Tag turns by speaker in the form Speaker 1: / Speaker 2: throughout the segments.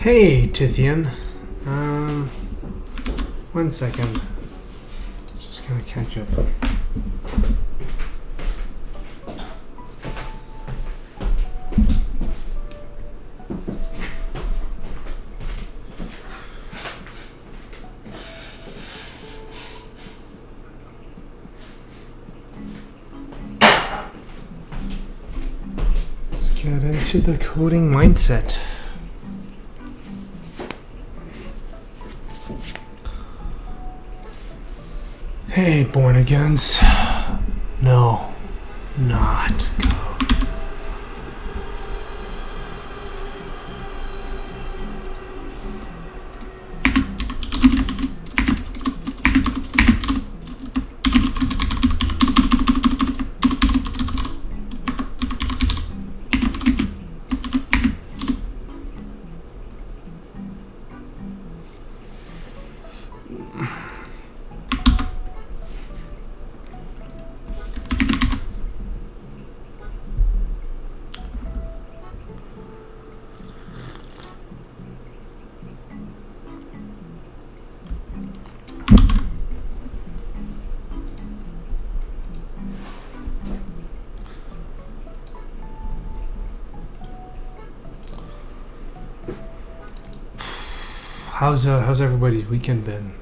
Speaker 1: Hey, Tithian. 1 second. Just gonna catch up. Let's get into the coding mindset. Hey, born agains. No, not code. How's everybody's weekend been?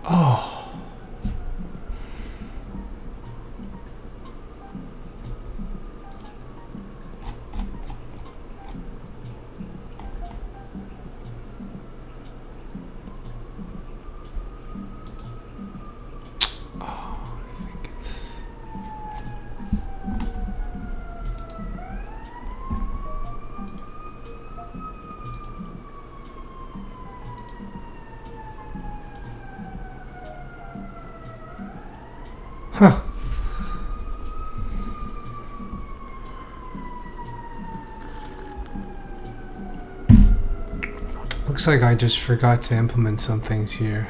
Speaker 1: Oh. I think it's... Huh. Looks like I just forgot to implement some things here.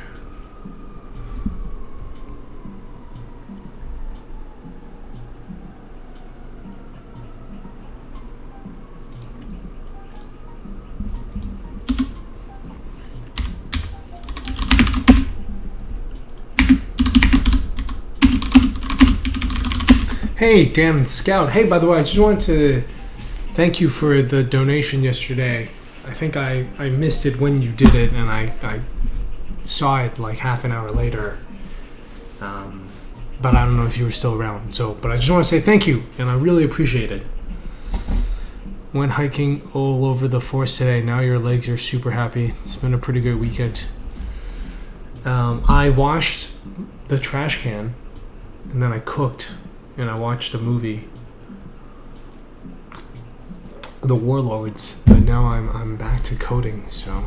Speaker 1: Hey, damn Scout. Hey, by the way, I just wanted to thank you for the donation yesterday. I think I missed it when you did it, and I saw it like half an hour later. But I don't know if you were still around. But I just want to say thank you, and I really appreciate it. Went hiking all over the forest today. Now your legs are super happy. It's been a pretty good weekend. I washed the trash can, and then I cooked, and I watched a movie, The Warlords. But now I'm back to coding, so.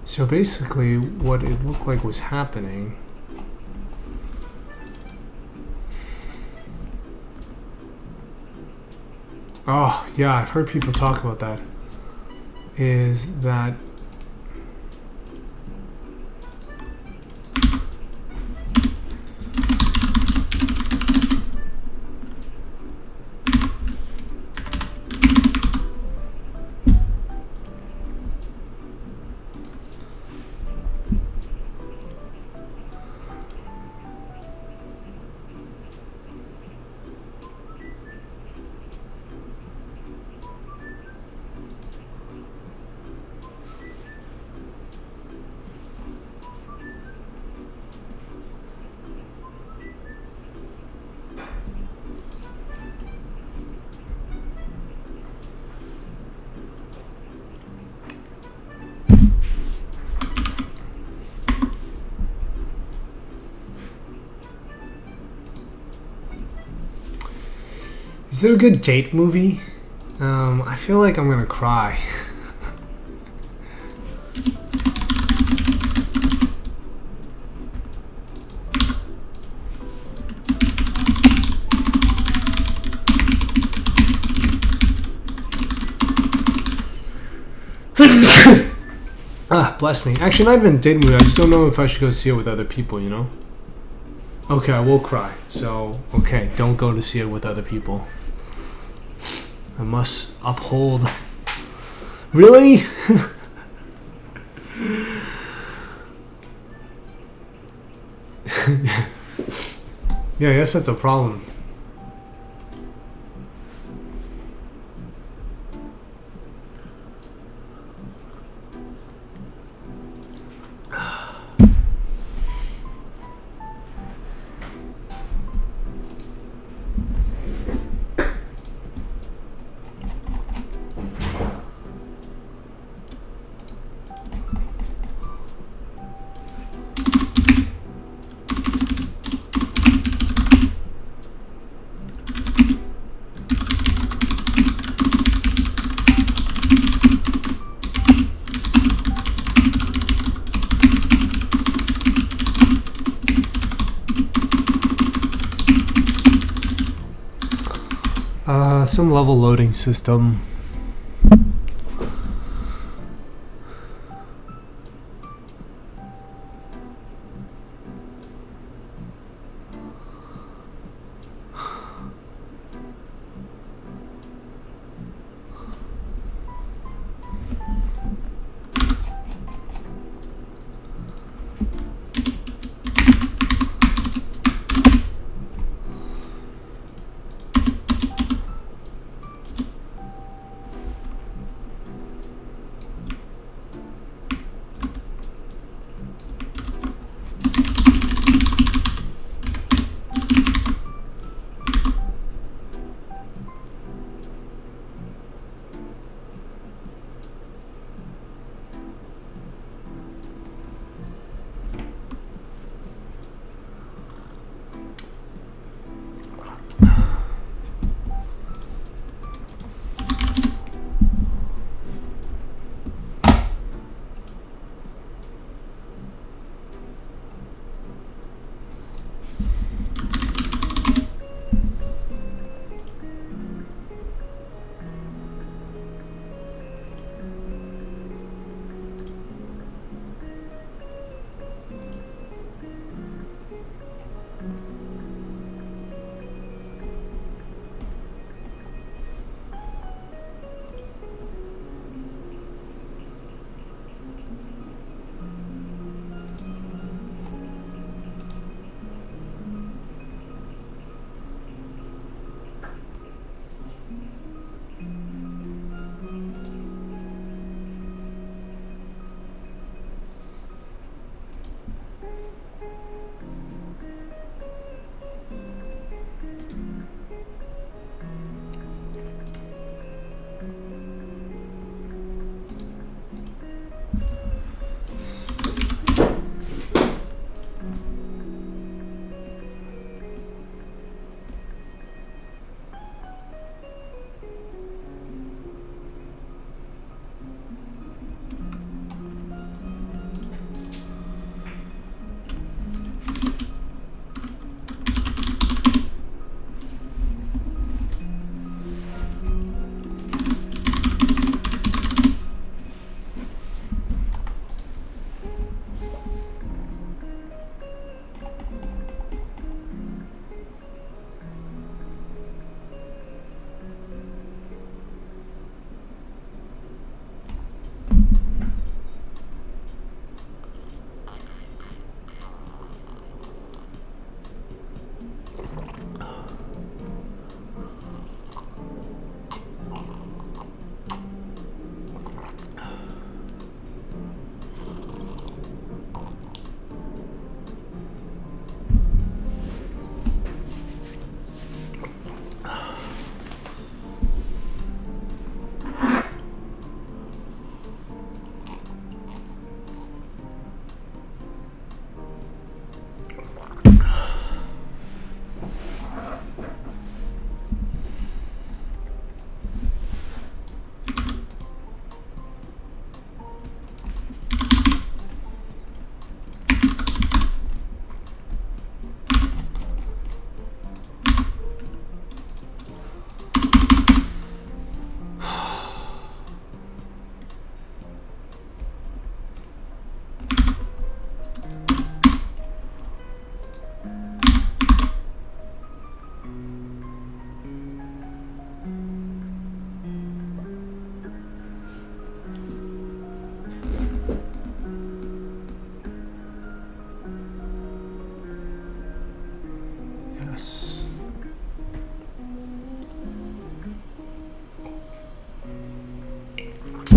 Speaker 1: So basically, what it looked like was happening. Oh, yeah, I've heard people talk about that. Is that Is it a good date movie? I feel like I'm gonna cry. Bless me. Actually, not even a date movie. I just don't know if I should go see it with other people, you know? Okay, I will cry. So, okay, don't go to see it with other people. I must uphold. Really? Yeah, I guess that's a problem. Some level loading system.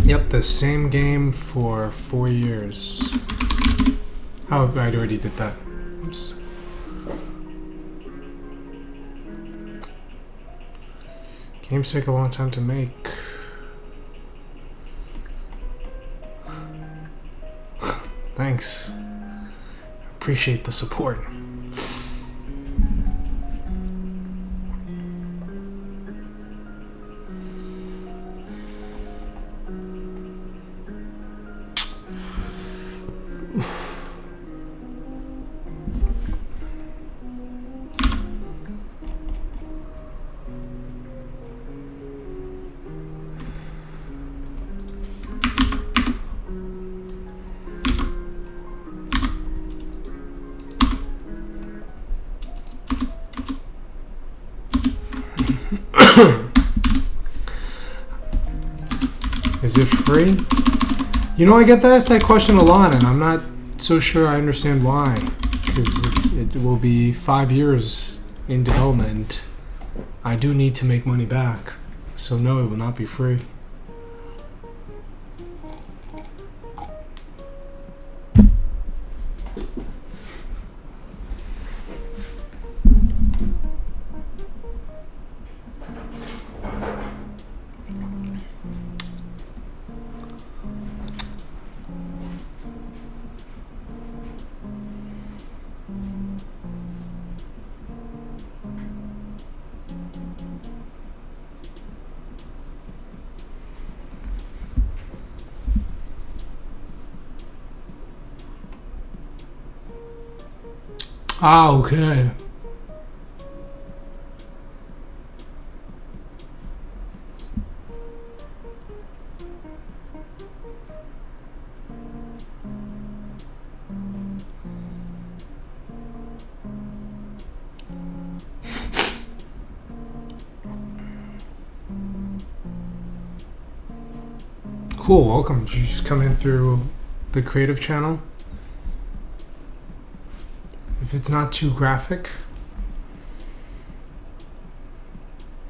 Speaker 1: Yep, the same game for 4 years. Oh, I already did that. Oops. Games take a long time to make. Thanks. Appreciate the support. Is it free? You know, I get asked that question a lot, and I'm not so sure I understand why. Because it will be 5 years in development. I do need to make money back. So no, it will not be free. Ah, okay. Cool, welcome. Did you just come in through the creative channel? If it's not too graphic.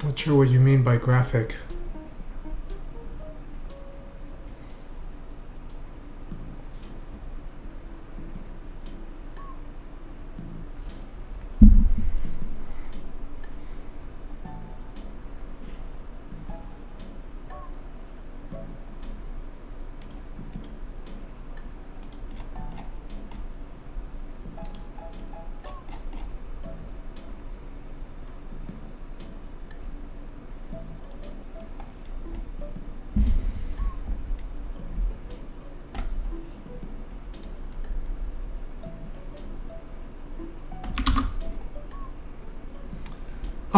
Speaker 1: Not sure what you mean by graphic.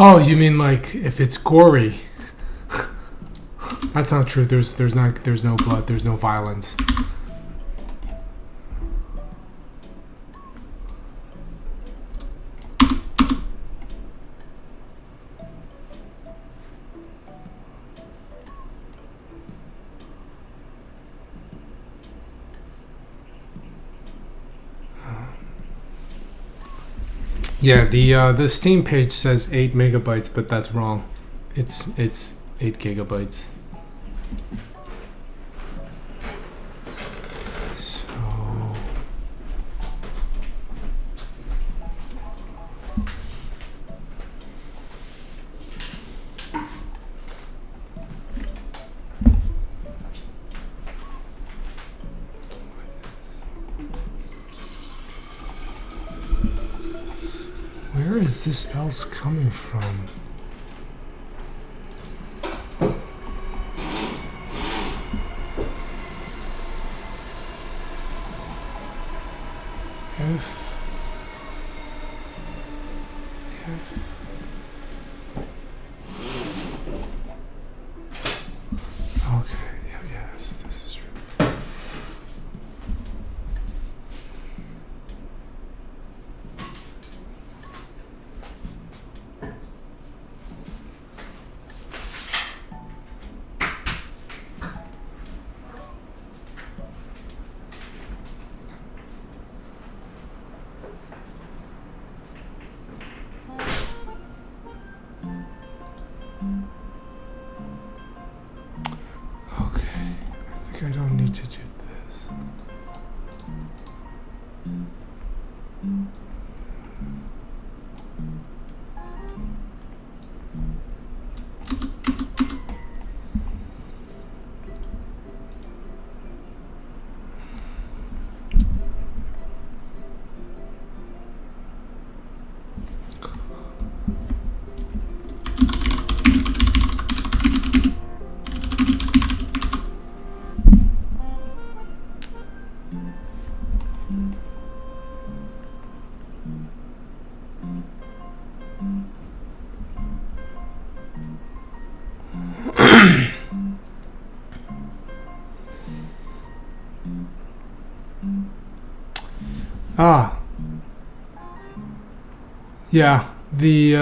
Speaker 1: Oh, you mean like if it's gory? That's not true. There's no blood. There's no violence. Yeah, the Steam page says 8 megabytes, but that's wrong. It's 8 gigabytes. So where is this else coming from? need to do this. Ah, yeah, the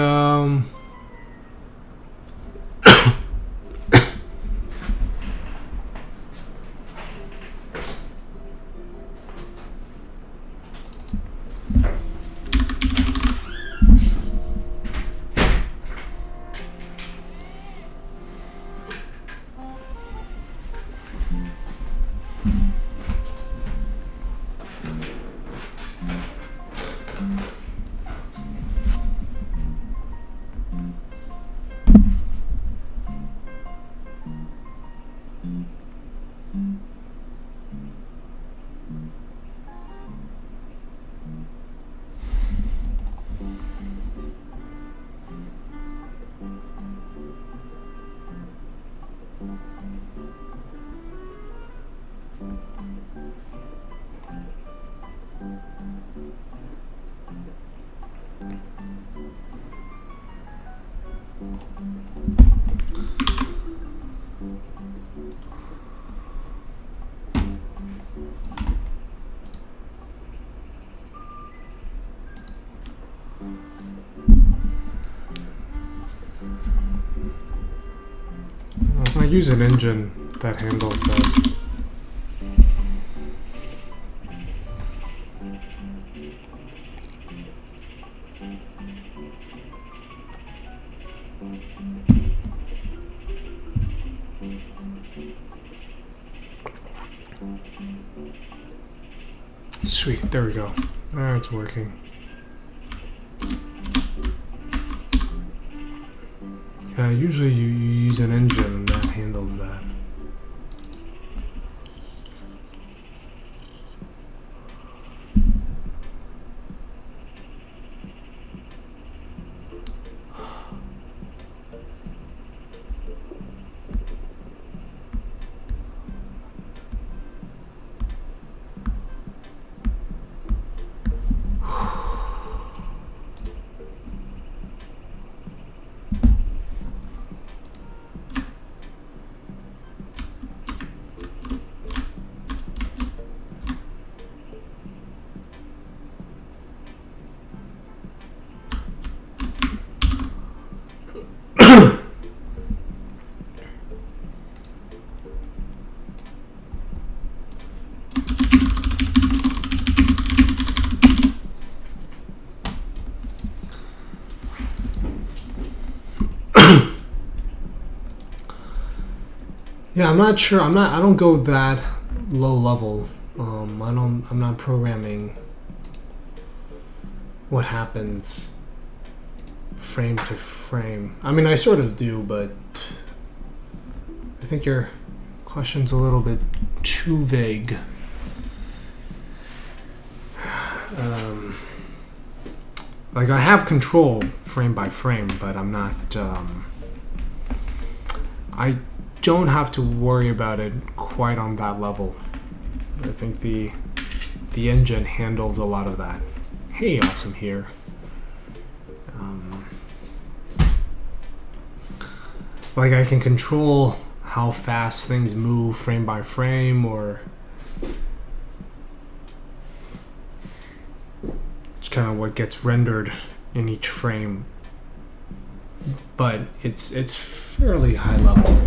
Speaker 1: I use an engine that handles that. Sweet, there we go. There, it's working. Usually you use an engine that handles that. Yeah, I'm not sure. I don't go that low level. I'm not programming what happens frame to frame. I mean, I sort of do, but I think your question's a little bit too vague. Like, I have control frame by frame, but I'm not. I don't have to worry about it quite on that level. I think the engine handles a lot of that. Hey, awesome here. Like, I can control how fast things move frame by frame, or it's kind of what gets rendered in each frame. But it's fairly high level.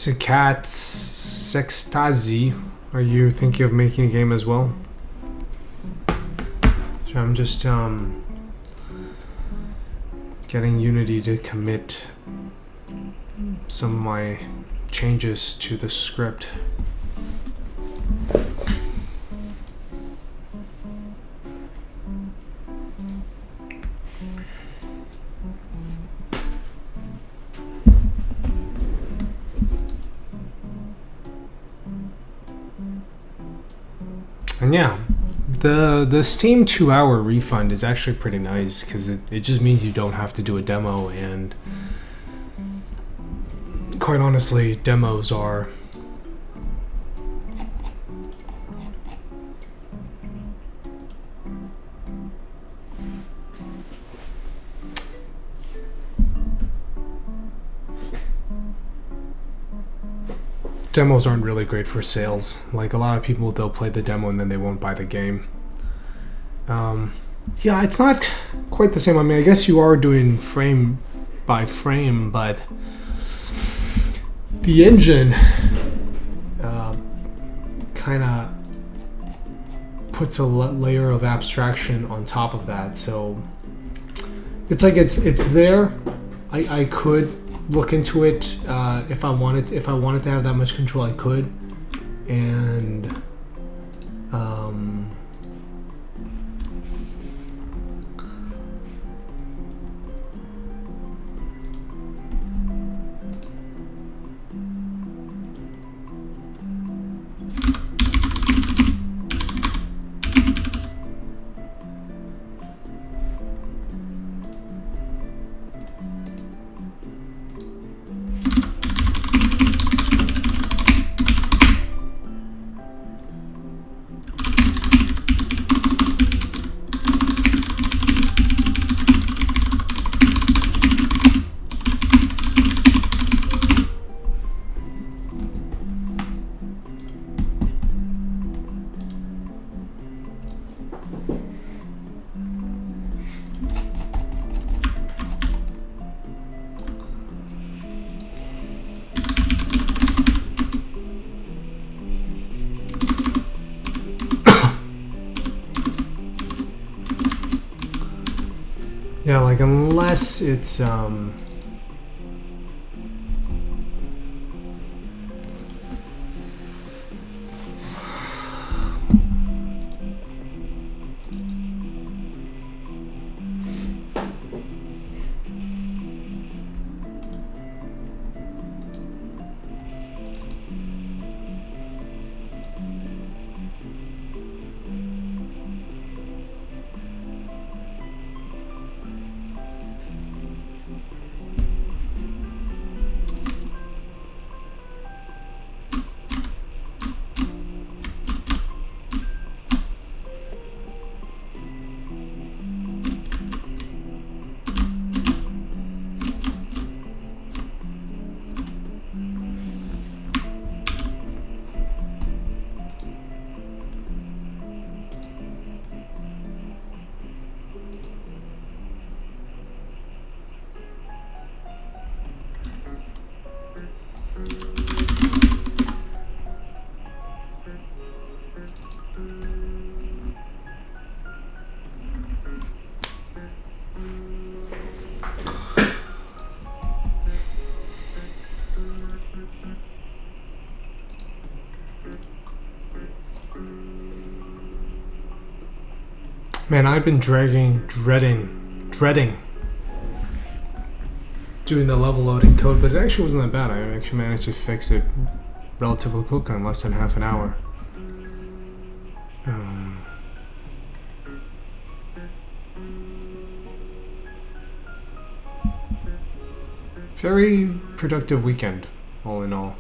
Speaker 1: So Cat Sextazi, are you thinking of making a game as well? So I'm just getting Unity to commit some of my changes to the script. And yeah, the Steam 2-hour refund is actually pretty nice because it just means you don't have to do a demo, and quite honestly, demos are demos aren't really great for sales. Like, a lot of people, they'll play the demo and then they won't buy the game. Yeah, it's not quite the same. I mean, I guess you are doing frame by frame, but the engine kind of puts a layer of abstraction on top of that. So it's like it's there. I could look into it if I wanted to have that much control. I could, and yeah, like unless it's man, I've been dreading doing the level loading code, but it actually wasn't that bad. I actually managed to fix it relatively quickly in less than half an hour. Very productive weekend, all in all.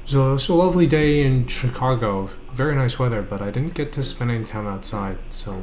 Speaker 1: So it's a lovely day in Chicago. Very nice weather, but I didn't get to spend any time outside, so...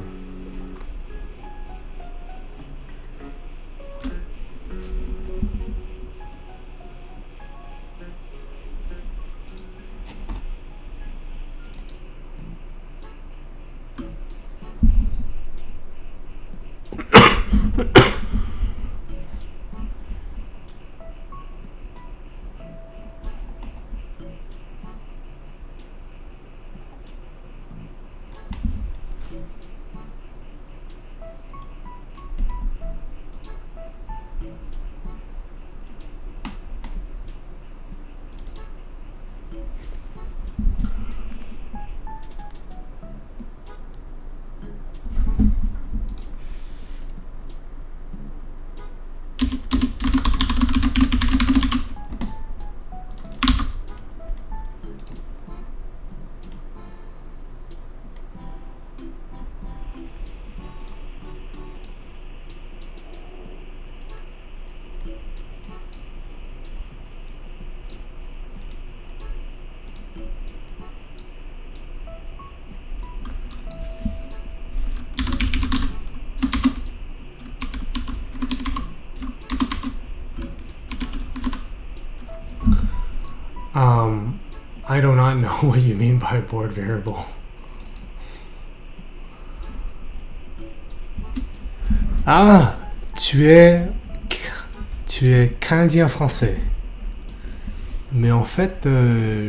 Speaker 1: not know what you mean by board variable. Ah, tu es canadien-français. Mais en fait,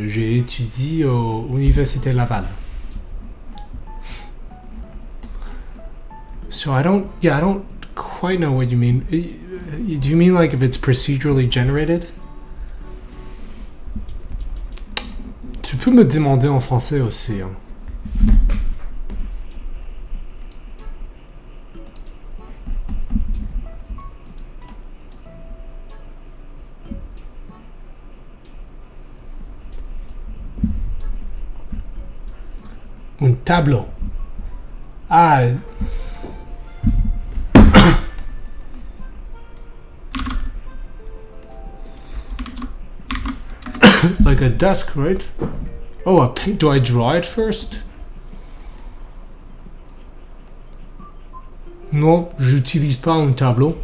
Speaker 1: j'ai étudié à l'Université Laval. So I don't quite know what you mean. Do you mean like if it's procedurally generated? Tu peux me demander en français aussi. Hein. Un tableau. Ah. Like a desk, right? Oh, a pen. Do I draw it first? Non, j'utilise pas un tableau.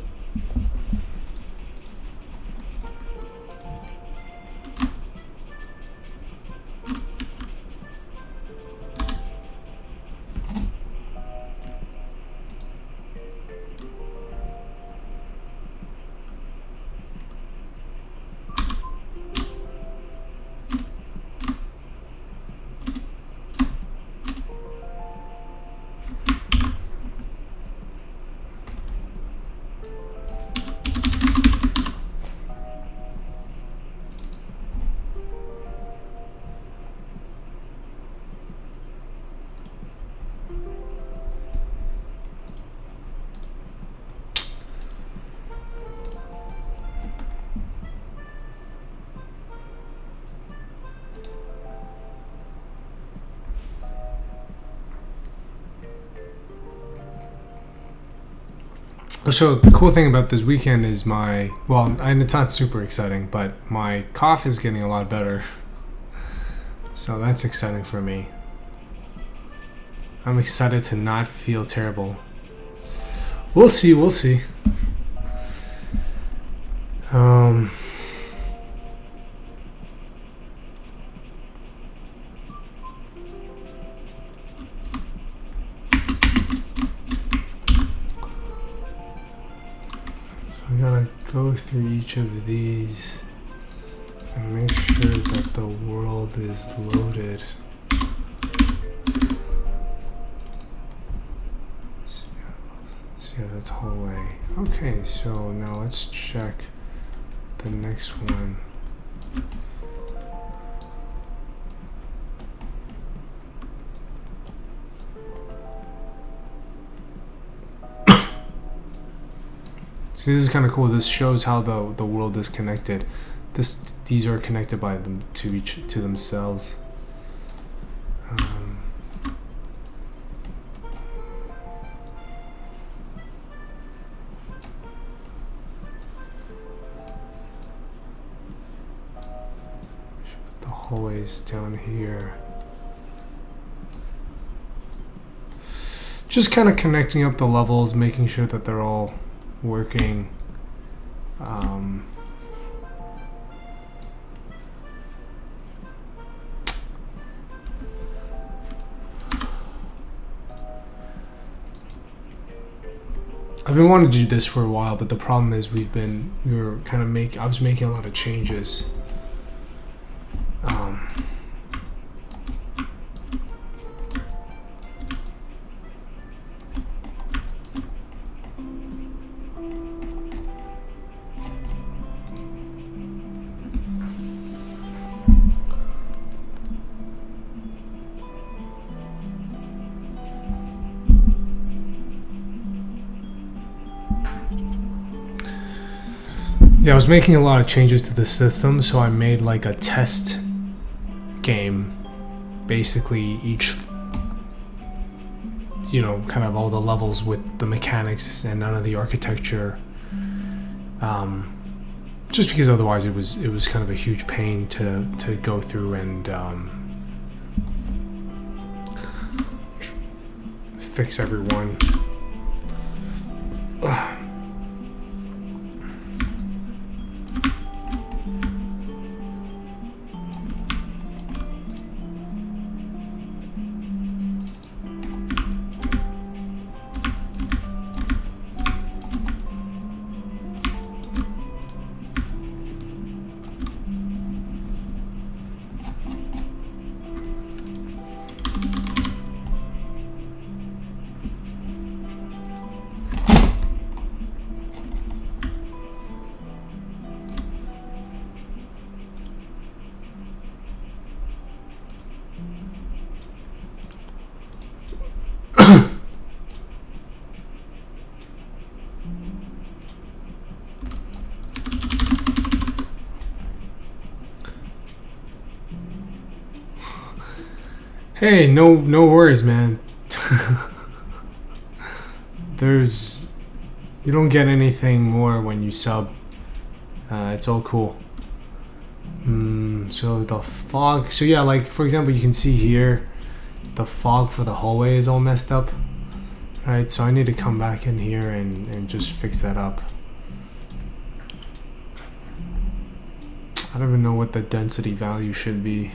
Speaker 1: So the cool thing about this weekend is and it's not super exciting, but my cough is getting a lot better. So that's exciting for me. I'm excited to not feel terrible. We'll see. I gotta go through each of these and make sure that the world is loaded. So yeah, that's hallway. Okay, so now let's check the next one. See, this is kind of cool. This shows how the world is connected. These are connected by them to themselves. The hallways down here. Just kind of connecting up the levels, making sure that they're all working. I've been wanting to do this for a while, but the problem is I was making a lot of changes. Yeah, I was making a lot of changes to the system, so I made like a test game. Basically, each, kind of all the levels with the mechanics and none of the architecture. Just because otherwise it was kind of a huge pain to go through and fix everyone. Hey, no worries, man. You don't get anything more when you sub. It's all cool. So the fog. So yeah, like for example, you can see here, the fog for the hallway is all messed up. Right, so I need to come back in here and just fix that up. I don't even know what the density value should be.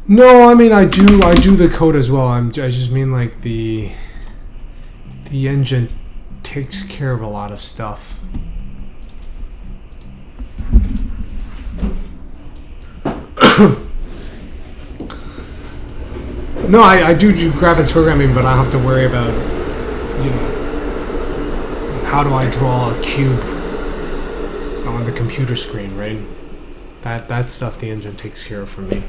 Speaker 1: No, I mean I do the code as well. I just mean like the engine takes care of a lot of stuff. No, I do graphics programming, but I have to worry about, how do I draw a cube on the computer screen, right? That stuff the engine takes care of for me.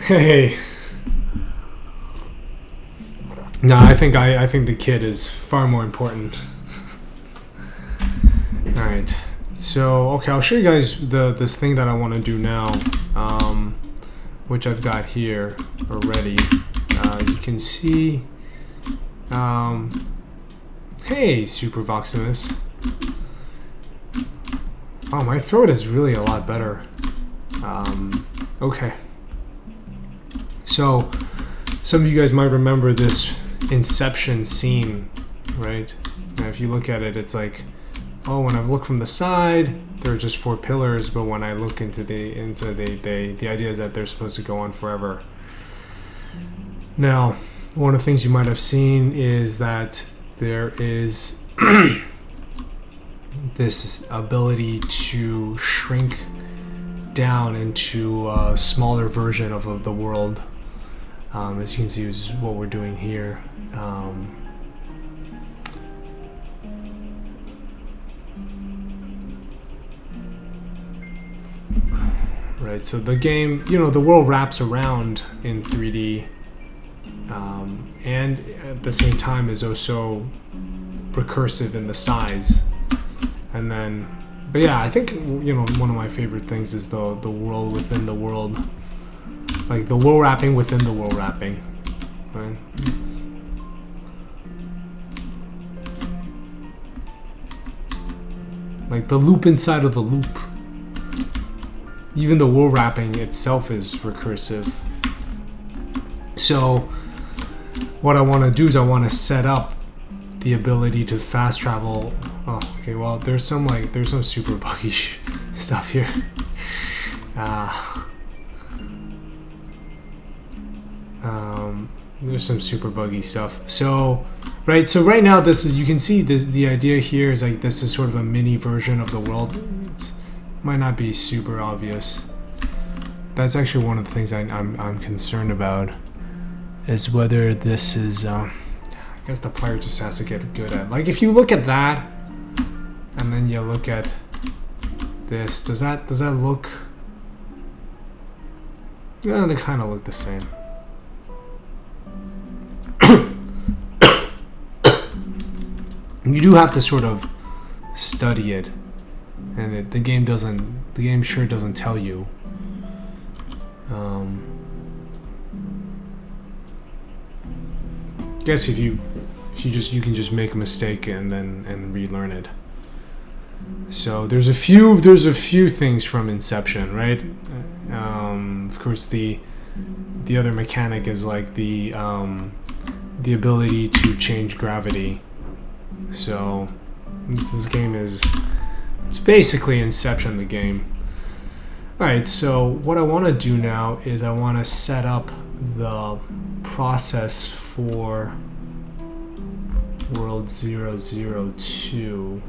Speaker 1: Hey. No, I think the kid is far more important. All right. So, okay, I'll show you guys this thing that I want to do now, which I've got here already. You can see. Hey, Super Voximus. Oh, my throat is really a lot better. Okay. So, some of you guys might remember this Inception scene, right? Now, if you look at it, it's like, oh, when I look from the side, there are just 4 pillars, but when I look into the idea is that they're supposed to go on forever. Now, one of the things you might have seen is that there is this ability to shrink down into a smaller version of the world. As you can see, this is what we're doing here. Right, so the game, the world wraps around in 3D, and at the same time is also recursive in the size. And then, but yeah, I think, one of my favorite things is the world within the world. Like the world wrapping within the world wrapping, right? Like the loop inside of the loop. Even the world wrapping itself is recursive. So what I want to do is I want to set up the ability to fast travel. Oh, okay. Well, there's some super buggy stuff here. There's some super buggy stuff. So right now you can see the idea here is like this is sort of a mini version of the world. It might not be super obvious. That's actually one of the things I'm concerned about, is whether this is. I guess the player just has to get good at. Like if you look at that, and then you look at this, does that look? Yeah, they kind of look the same. You do have to sort of study it, and the game sure doesn't tell you. I guess you can just make a mistake and relearn it. So there's a few things from Inception, right? Of course, the other mechanic is like the ability to change gravity. So this game it's basically Inception the game. Alright, so what I want to do now is I want to set up the process for World 002.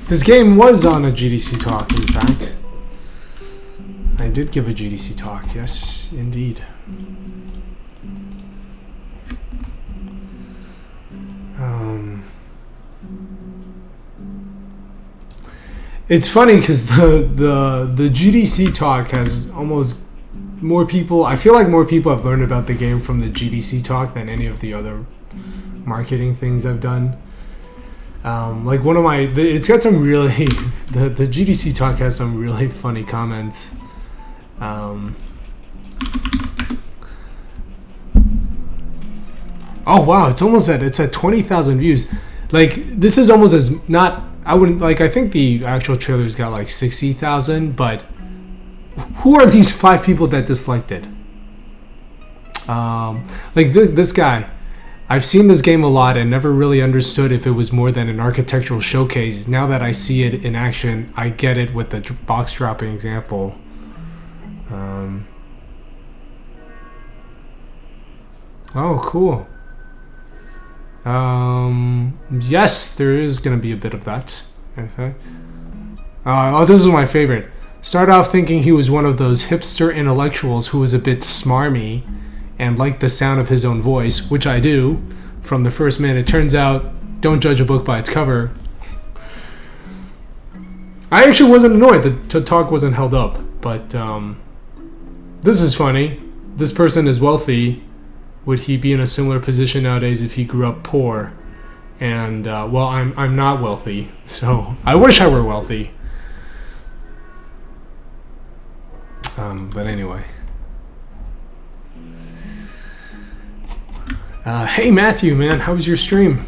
Speaker 1: This game was on a GDC talk, in fact. I did give a GDC talk, yes, indeed. It's funny because the GDC talk has almost more people. I feel like more people have learned about the game from the GDC talk than any of the other marketing things I've done. Like one of my, it's got some really, the GDC talk has some really funny comments. Oh wow, it's at 20,000 views. Like this is almost as not. I wouldn't like. I think the actual trailer's got like 60,000, but who are these 5 people that disliked it? Like this guy. I've seen this game a lot and never really understood if it was more than an architectural showcase. Now that I see it in action, I get it with the box dropping example. Oh, cool. Yes, there is going to be a bit of that. Okay. This is my favorite. Start off thinking he was one of those hipster intellectuals who was a bit smarmy and liked the sound of his own voice, which I do. From the first minute, it turns out, don't judge a book by its cover. I actually wasn't annoyed that the talk wasn't held up, but this is funny. This person is wealthy. Would he be in a similar position nowadays if he grew up poor? And well, I'm not wealthy, so I wish I were wealthy. But anyway. Hey Matthew, man, how was your stream?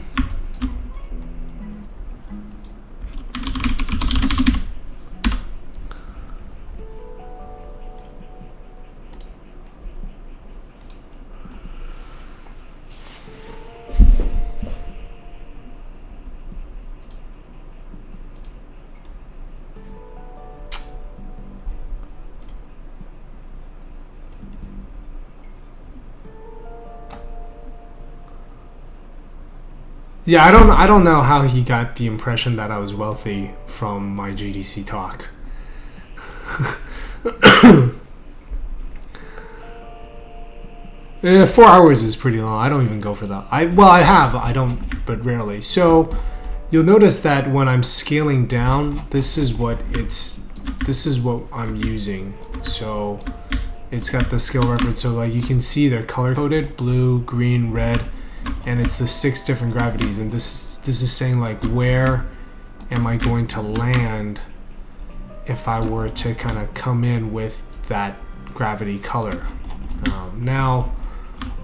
Speaker 1: Yeah, I don't know how he got the impression that I was wealthy from my GDC talk. 4 hours is pretty long. I don't even go for that. I don't, but rarely. So you'll notice that when I'm scaling down, this is what I'm using. So it's got the scale reference. So like you can see they're color coded: blue, green, red. And it's the 6 different gravities, and this is saying like where am I going to land if I were to kind of come in with that gravity color. Now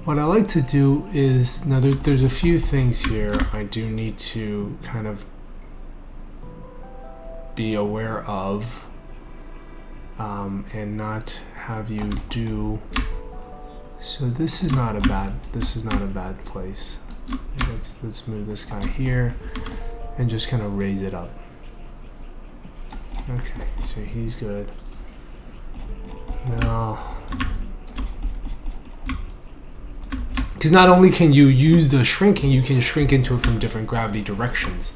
Speaker 1: what I like to do is, now there's a few things here I do need to kind of be aware of and not have you do. So this is not a bad place. Let's move this guy here and just kind of raise it up. Okay, so he's good. Now, because not only can you use the shrinking, you can shrink into it from different gravity directions.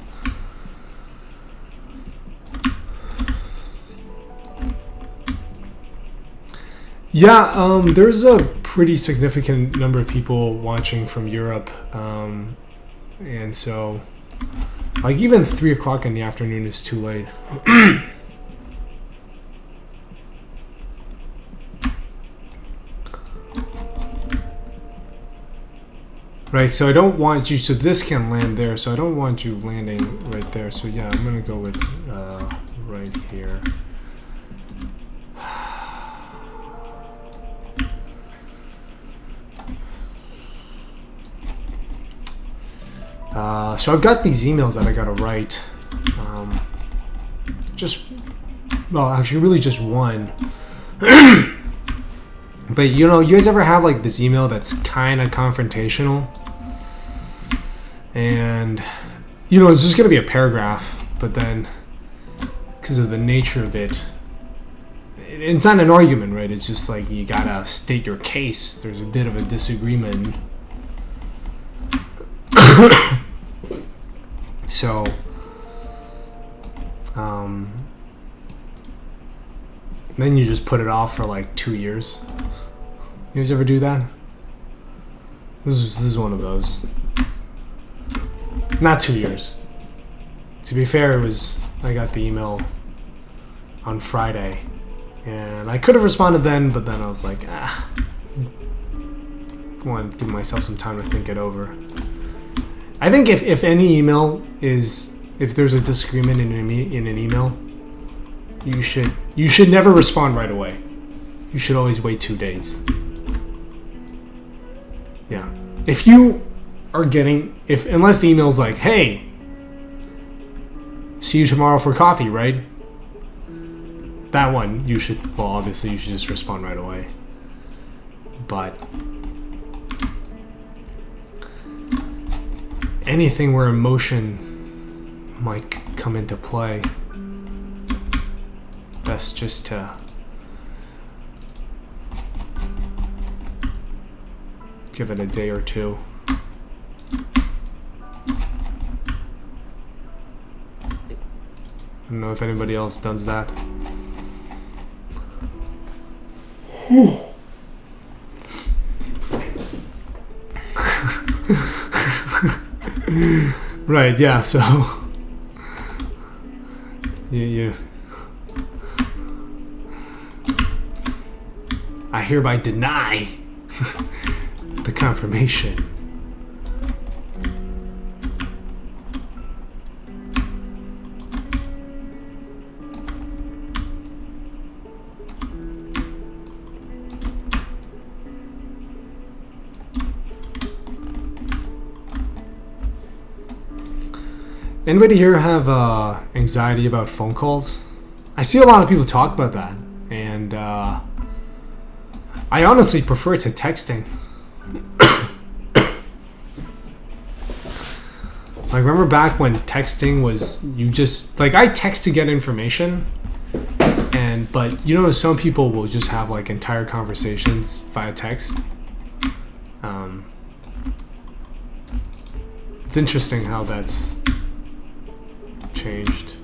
Speaker 1: Yeah, there's a pretty significant number of people watching from Europe, and so like even 3 o'clock in the afternoon is too late. Right, so I don't want you, so this can land there, so I don't want you landing right there. So yeah, I'm gonna go with right here. So I've got these emails that I gotta write. Actually really just one. But you know, you guys ever have like this email that's kind of confrontational? And you know, it's just gonna be a paragraph, but then because of the nature of it, it's not an argument, right? It's just like you gotta state your case. There's a bit of a disagreement. So Um, then you just put it off for like 2 years. You guys ever do that? This is one of those. Not 2 years. To be fair, I got the email on Friday, and I could have responded then, but then I was like, I wanted to give myself some time to think it over. I think if any email if there's a disagreement in an email, you should never respond right away. You should always wait 2 days. Yeah. If you are unless the email's like, hey, see you tomorrow for coffee, right? That one, obviously you should just respond right away. But anything where emotion might come into play, best just to give it a day or two. I don't know if anybody else does that. Right, yeah, so you I hereby deny the confirmation. Anybody here have anxiety about phone calls? I see a lot of people talk about that, and I honestly prefer it to texting. Like, remember back when texting was, I text to get information, but some people will just have like entire conversations via text. It's interesting how that's changed.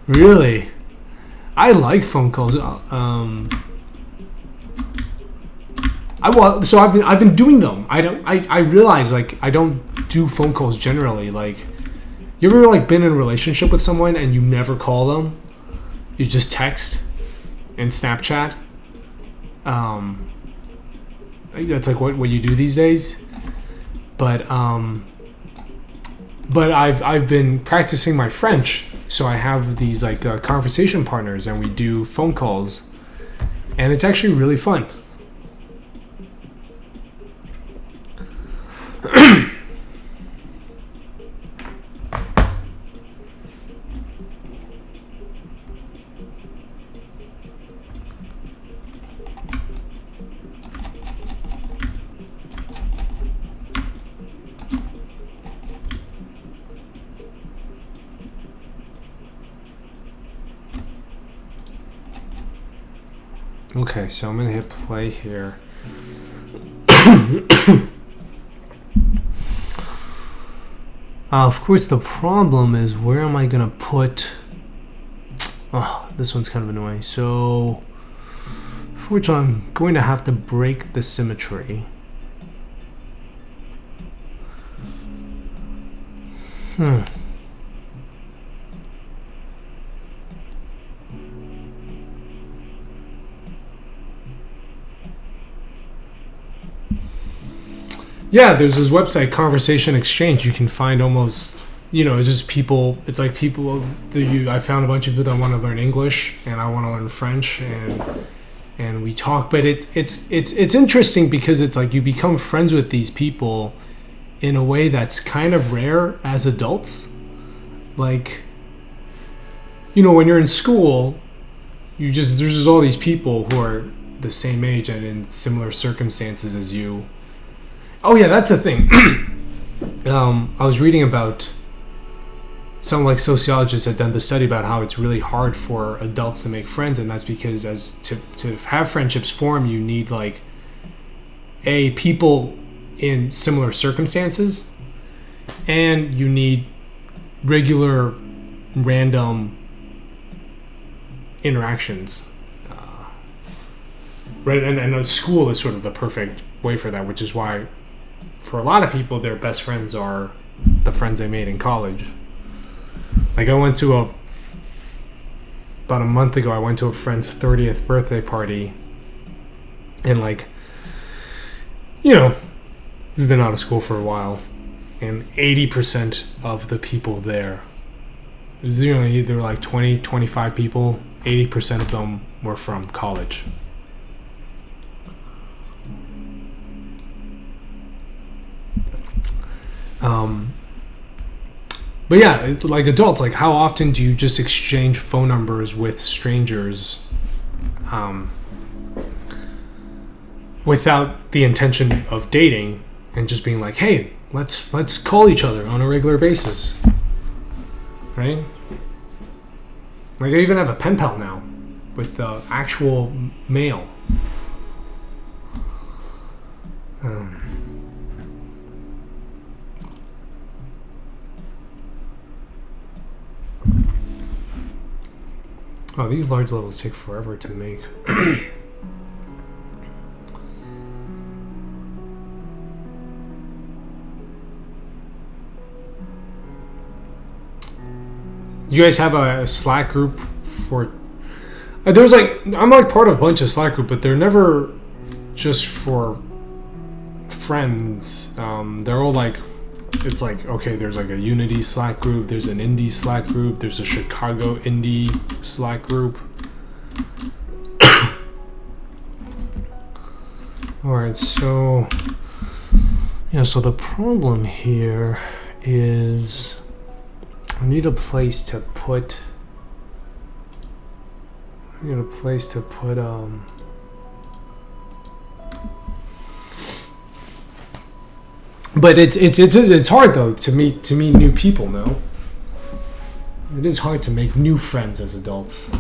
Speaker 1: Really? I like phone calls. I've been doing them. I realize like I don't do phone calls generally. Like, you ever like been in a relationship with someone and you never call them? You just text and Snapchat. That's like what you do these days. But I've been practicing my French, so I have these like conversation partners, and we do phone calls, and it's actually really fun. Okay, so I'm gonna hit play here. Of course, the problem is, where am I gonna put? Oh, this one's kind of annoying. So, for which I'm going to have to break the symmetry. Yeah, there's this website, Conversation Exchange. You can find almost, it's just people. It's like people. I found a bunch of people that want to learn English, and I want to learn French, and we talk. But it's interesting because it's like you become friends with these people in a way that's kind of rare as adults. Like, when you're in school, there's just all these people who are the same age and in similar circumstances as you. Oh yeah, that's a thing. I was reading about some like sociologists had done the study about how it's really hard for adults to make friends, and that's because to have friendships form, you need like people in similar circumstances, and you need regular, random interactions. Right, and a school is sort of the perfect way for that, which is why, for a lot of people, their best friends are the friends they made in college. Like, about a month ago, I went to a friend's 30th birthday party, and we've been out of school for a while, and 80% of the people there, there were like 20, 25 people, 80% of them were from college. But yeah, it's like adults, like how often do you just exchange phone numbers with strangers without the intention of dating and just being like, hey, let's call each other on a regular basis, right? Like I even have a pen pal now with actual mail. Oh, these large levels take forever to make. You guys have a Slack group for... There's I'm part of a bunch of Slack group, but they're never just for friends. They're all it's okay, there's a Unity Slack group, there's an indie Slack group, there's a Chicago indie Slack group. Alright, so the problem here is I need a place to put but it's hard though to meet new people. No, it is hard to make new friends as adults.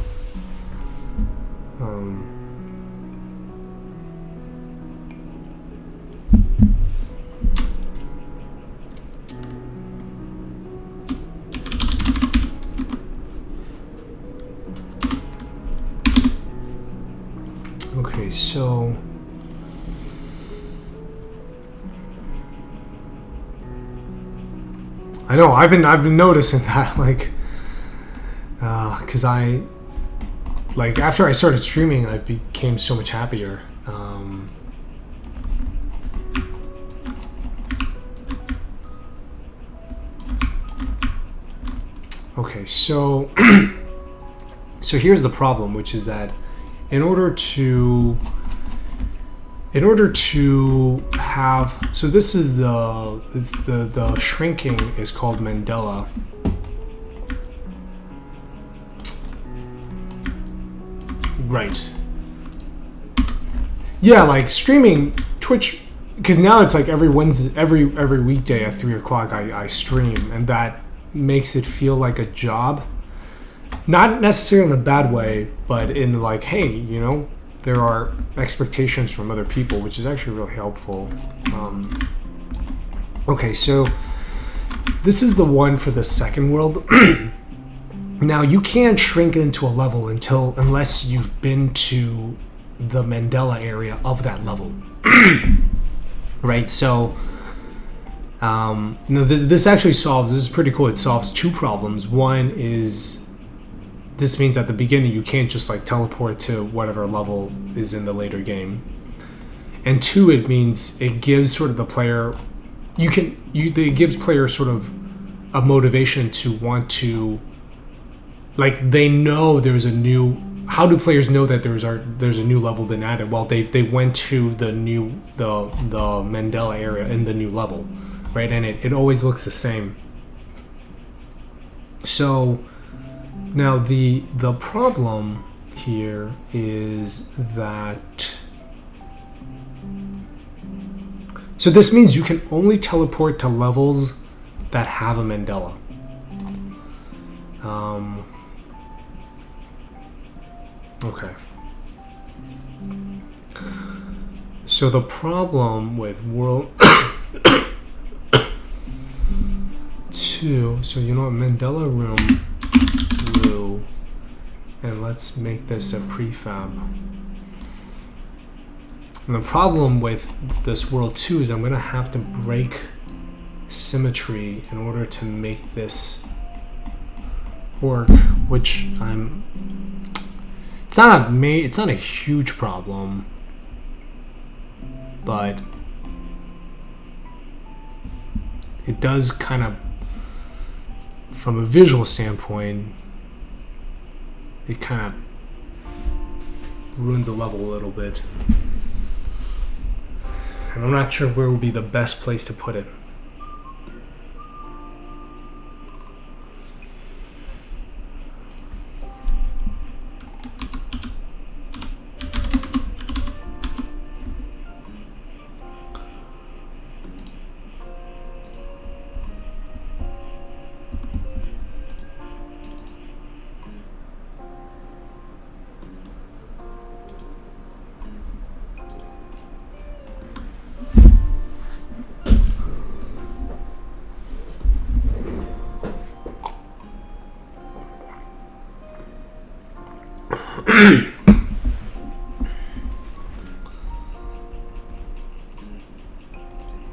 Speaker 1: Okay, so. I know I've been noticing that because I after I started streaming I became so much happier. Okay, so here's the problem, which is that in order to have, so this is the shrinking is called Mandela. Right. Yeah, streaming Twitch, because now it's every Wednesday, every weekday at 3:00 I stream, and that makes it feel like a job. Not necessarily in a bad way, but in hey, there are expectations from other people, which is actually really helpful. Okay, so this is the one for the second world. Now, you can't shrink into a level unless you've been to the Mandela area of that level. Right, so this actually solves, this is pretty cool, it solves two problems. One is, this means at the beginning you can't just teleport to whatever level is in the later game. And two, it means it gives sort of the player, it gives players sort of a motivation to want to, they know there's a new, how do players know that there's a new level been added? Well, they went to the Mandela area in the new level, right? And it always looks the same. So now the problem here is that, so this means you can only teleport to levels that have a Mandela. Okay. So the problem with world 2. So you know what? Mandela room blue. And let's make this a prefab. And the problem with this world 2 is I'm going to have to break symmetry in order to make this work, which it's not a huge problem, but it does kind of, from a visual standpoint, it kind of ruins the level a little bit. And I'm not sure where would be the best place to put it.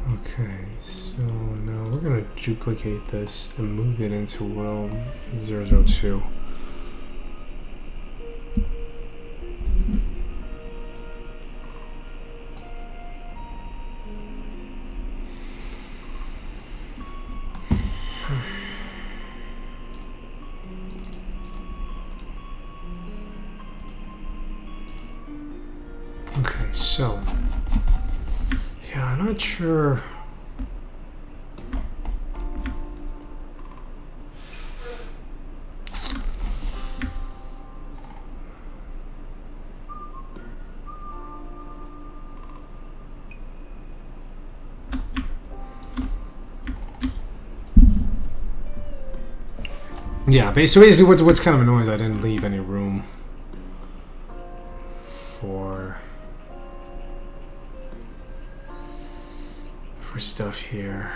Speaker 1: Okay, so now we're going to duplicate this and move it into world 002. Okay, so yeah, I'm not sure. Yeah, so basically what's kind of annoying is I didn't leave any room for stuff here.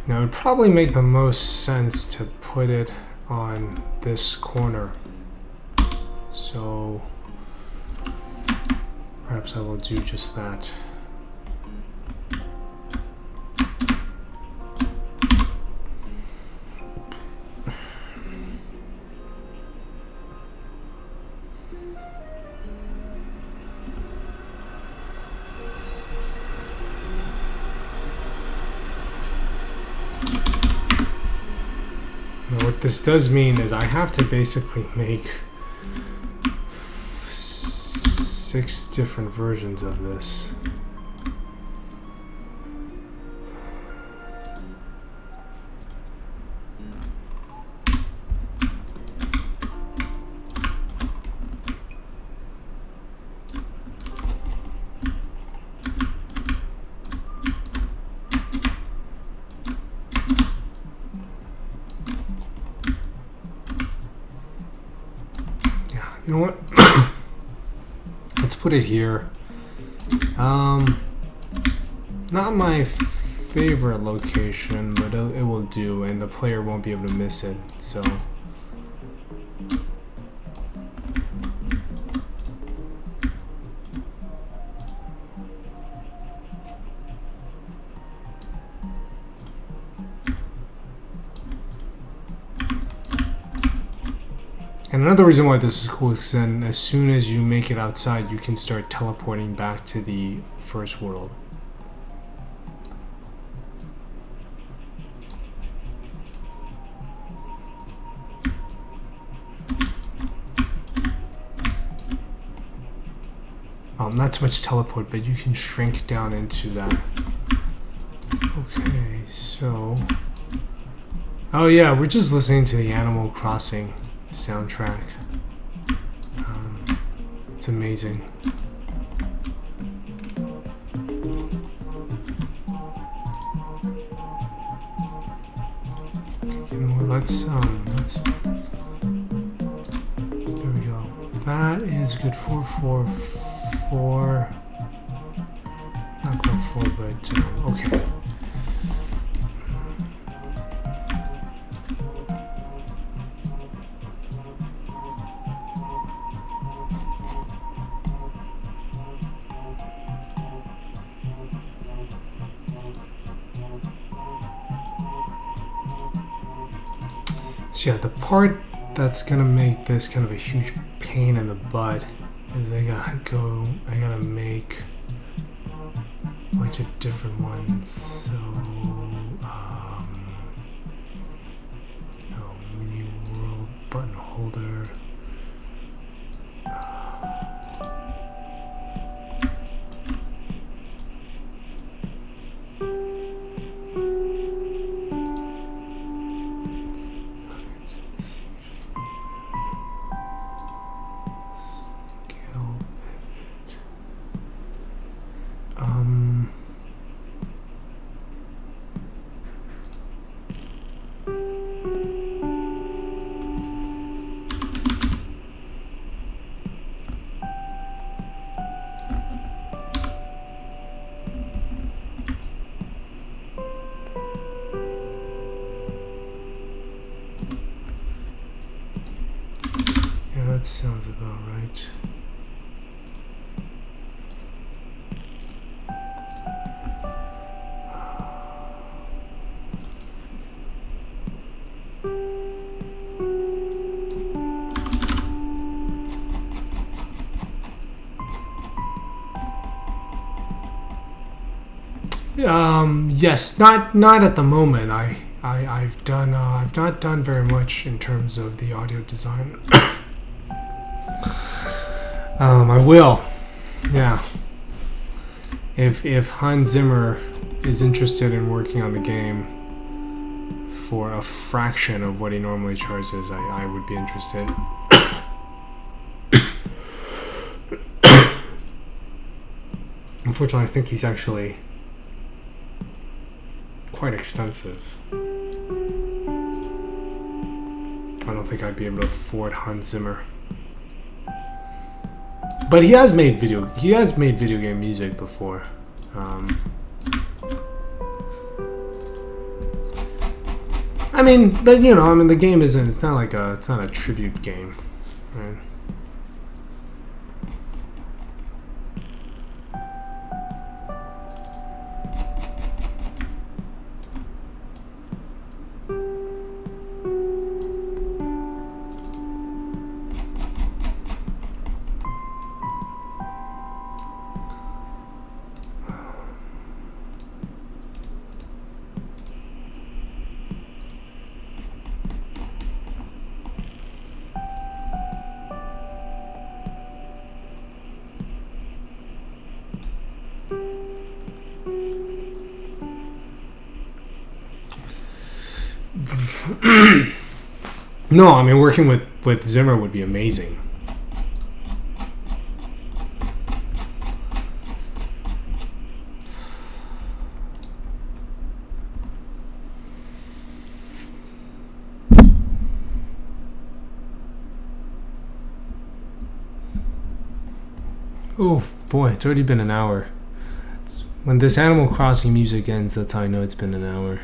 Speaker 1: Now it would probably make the most sense to put it on this corner. So perhaps I will do just that. What this does mean is I have to basically make 6 different versions of this. You know what? Let's put it here. Not my favorite location, but it will do, and the player won't be able to miss it. So. And another reason why this is cool is then as soon as you make it outside, you can start teleporting back to the first world. Not so much teleport, but you can shrink down into that. Okay, so... Oh yeah, we're just listening to the Animal Crossing soundtrack. It's amazing. You know what? Let's there we go. That is good. 4, 4, 4. Not quite before, but okay. So yeah, the part that's gonna make this kind of a huge pain in the butt is I gotta make a bunch of different ones. So, mini world button holder. That sounds about right. Yes, not at the moment. I've not done very much in terms of the audio design. I will. Yeah. If Hans Zimmer is interested in working on the game for a fraction of what he normally charges, I would be interested. Unfortunately, I think he's actually quite expensive. I don't think I'd be able to afford Hans Zimmer. But he has made video game music before. I mean, but the game it's not a tribute game, right? No, I mean working with Zimmer would be amazing. Oh boy, it's already been an hour. When this Animal Crossing music ends, that's how I know it's been an hour.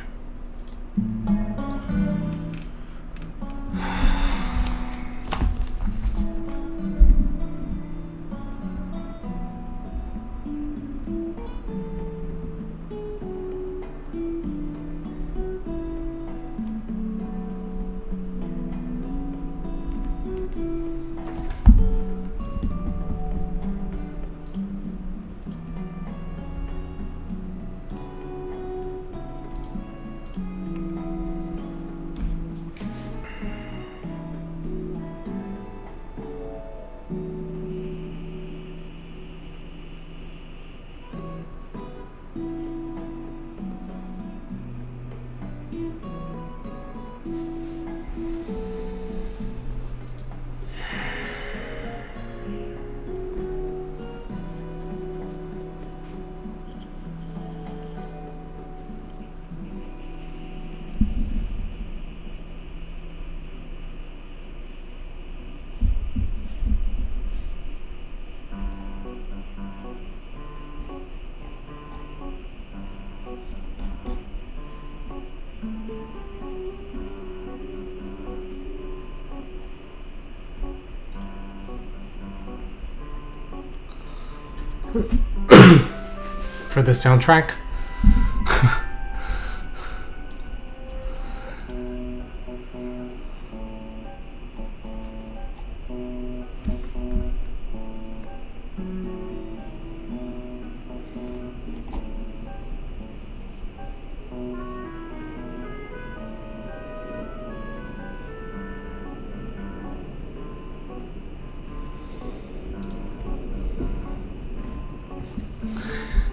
Speaker 1: for the soundtrack.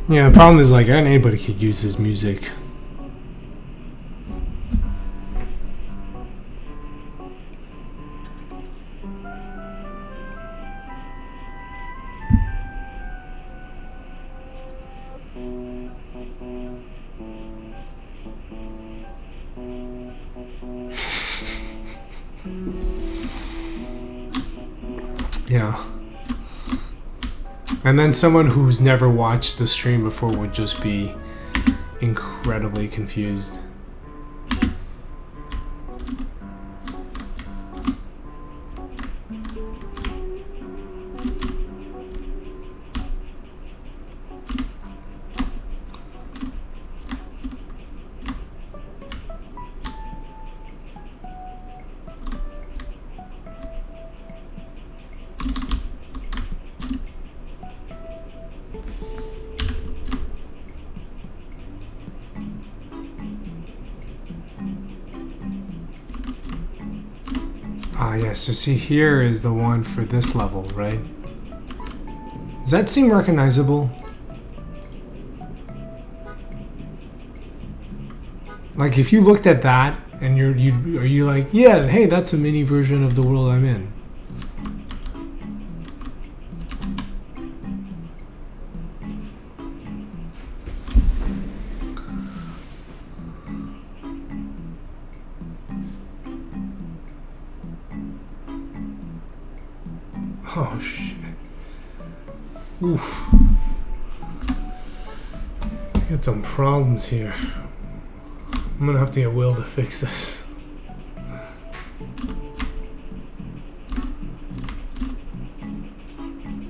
Speaker 1: Yeah, the problem is like anybody could use this music. Yeah. And then someone who's never watched the stream before would just be incredibly confused. Yeah, so see, here is the one for this level, right? Does that seem recognizable? Like, if you looked at that and are you like, yeah, hey, that's a mini version of the world I'm in? Oh shit. Oof. I got some problems here. I'm gonna have to get Will to fix this.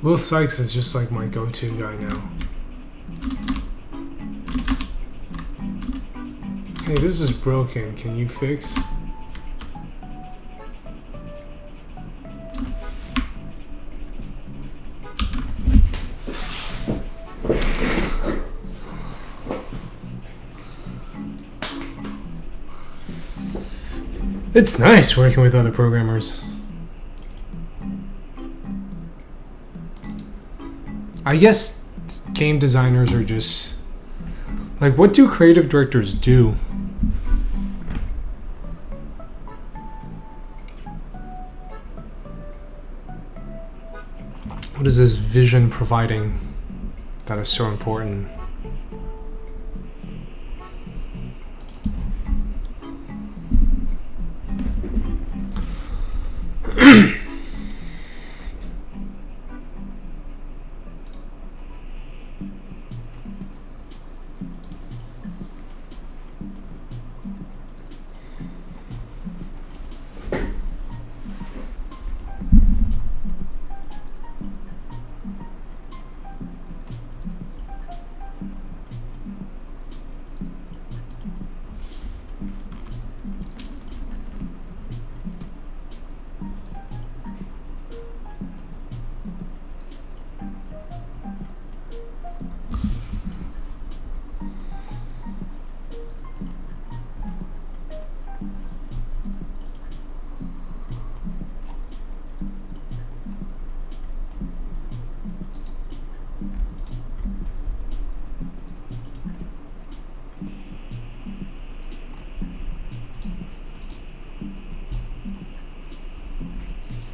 Speaker 1: Will Sykes is just like my go-to guy now. Hey, this is broken. Can you fix? It's nice working with other programmers. I guess game designers are just... Like, what do creative directors do? What is this vision providing that is so important?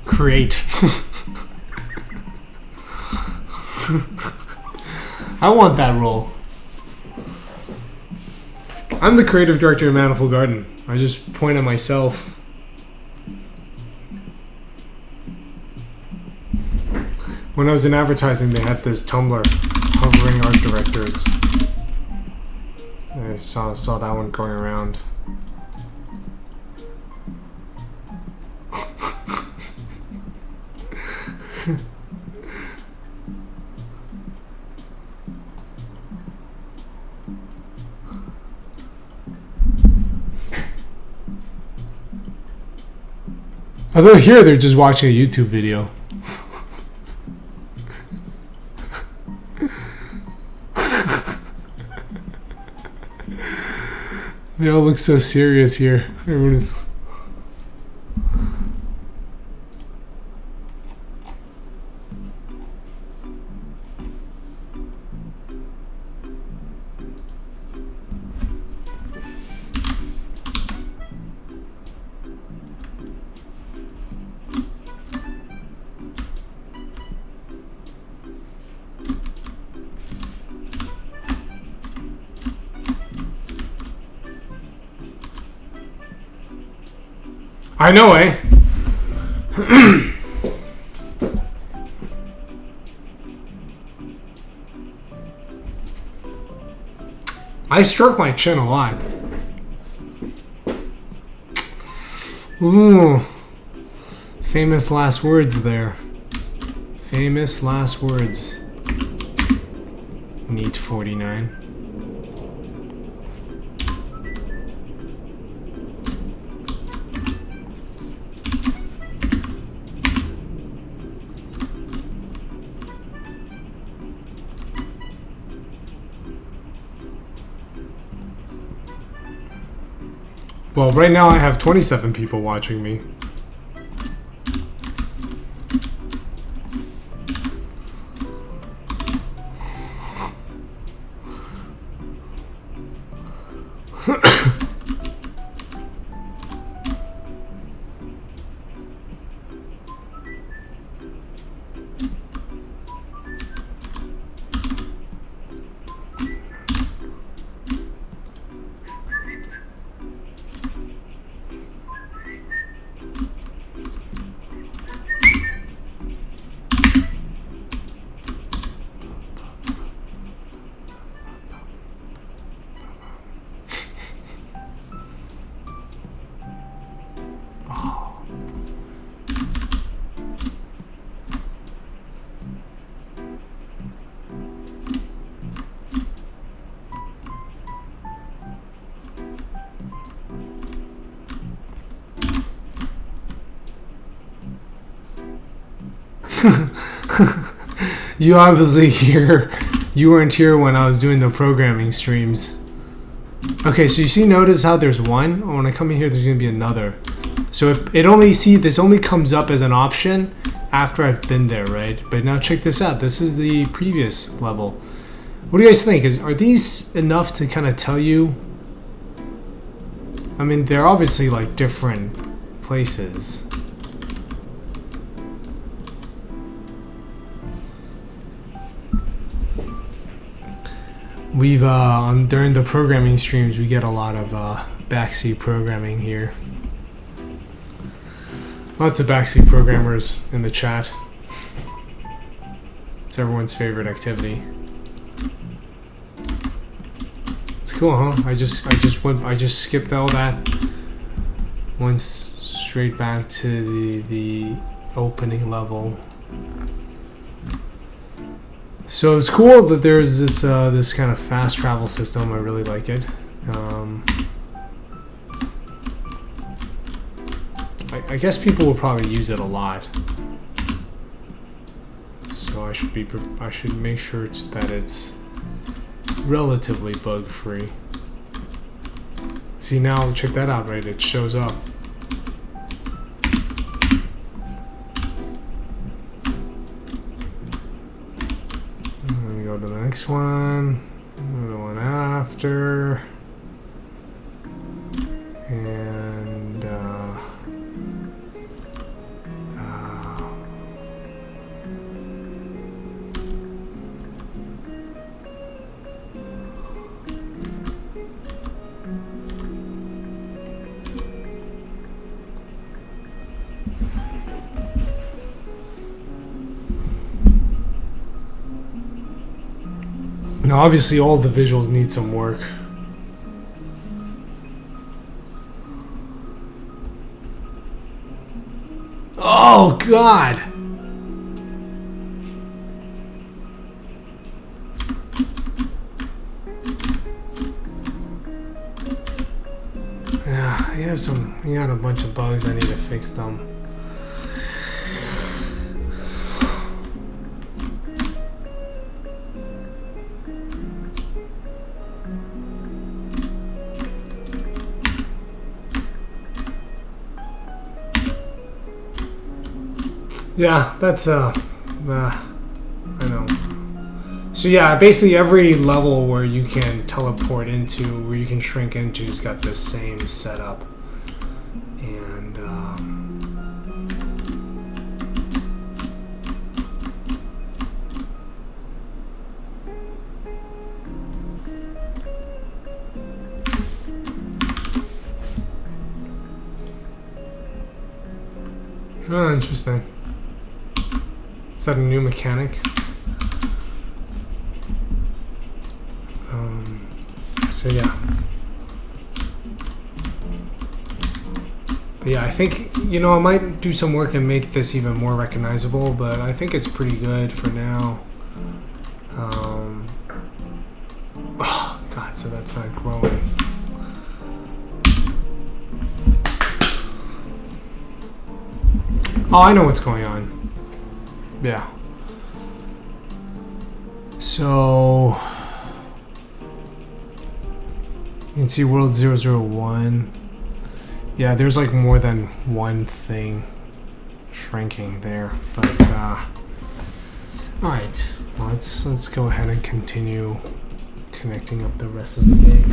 Speaker 1: Create. I want that role. I'm the creative director of Manifold Garden. I just point at myself. When I was in advertising, they had this Tumblr, hovering art directors. I saw that one going around. Although here they're just watching a YouTube video. They all look so serious here. Everyone is. I know, eh? I stroke my chin a lot. Ooh. Famous last words there. Famous last words. Neat 49. Well, right now I have 27 people watching me. You obviously you weren't here when I was doing the programming streams. Okay, so notice how there's one. When I come in here, there's gonna be another. So this only comes up as an option after I've been there, right? But now check this out. This is the previous level. What do you guys think? Are these enough to kind of tell you? I mean, they're obviously like different places. We've during the programming streams, we get a lot of backseat programming here. Lots of backseat programmers in the chat. It's everyone's favorite activity. It's cool, huh? I just skipped all that. Went straight back to the opening level. So it's cool that there's this this kind of fast travel system. I really like it. I guess people will probably use it a lot. So I should make sure that it's relatively bug free. See, now check that out, right? It shows up. Go to the next one, the one after, and now obviously all the visuals need some work. Oh God! Yeah, he had a bunch of bugs. I need to fix them. Yeah, that's I know. So yeah, basically every level where you can teleport into, where you can shrink into, has got the same setup. And oh, interesting. Is that a new mechanic? So yeah. But yeah, I think, you know, I might do some work and make this even more recognizable, but I think it's pretty good for now. Oh, God, so that's not growing. Oh, I know what's going on. Yeah. So you can see World 001. Yeah, there's like more than one thing shrinking there. But alright. Well, let's go ahead and continue connecting up the rest of the game.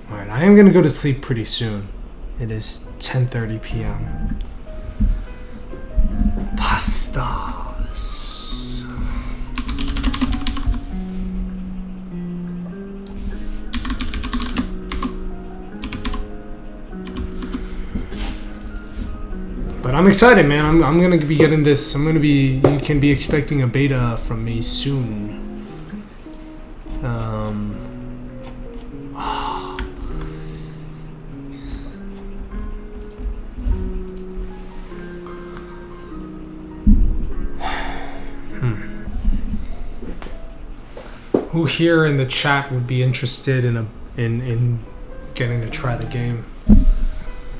Speaker 1: Alright, I am gonna go to sleep pretty soon. It is 10:30 p.m. Pastas. But I'm excited, man. I'm gonna be getting this. You can be expecting a beta from me soon. Who here in the chat would be interested in getting to try the game?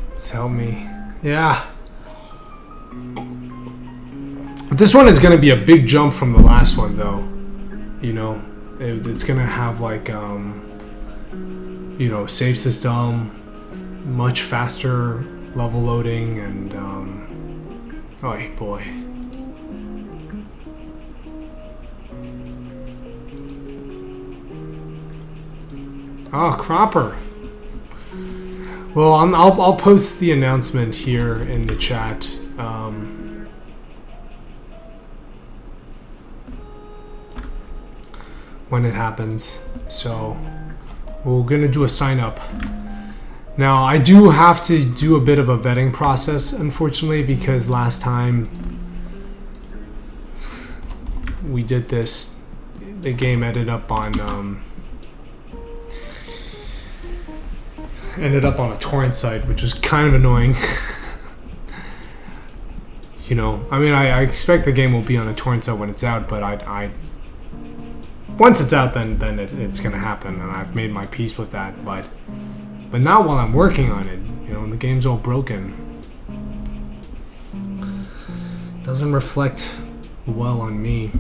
Speaker 1: Let's help me. Yeah. This one is going to be a big jump from the last one, though. You know, it's going to have like, you know, save system, much faster level loading, and oh boy. Oh, Cropper. Well, I'll post the announcement here in the chat. When it happens. So we're gonna do a sign up. Now I do have to do a bit of a vetting process, unfortunately, because last time we did this, the game ended up on a torrent site, which was kind of annoying. You know, I mean, I expect the game will be on a torrent site when it's out, but I once it's out, then it's gonna happen, and I've made my peace with that. But not while I'm working on it. You know, the game's all broken. Doesn't reflect well on me.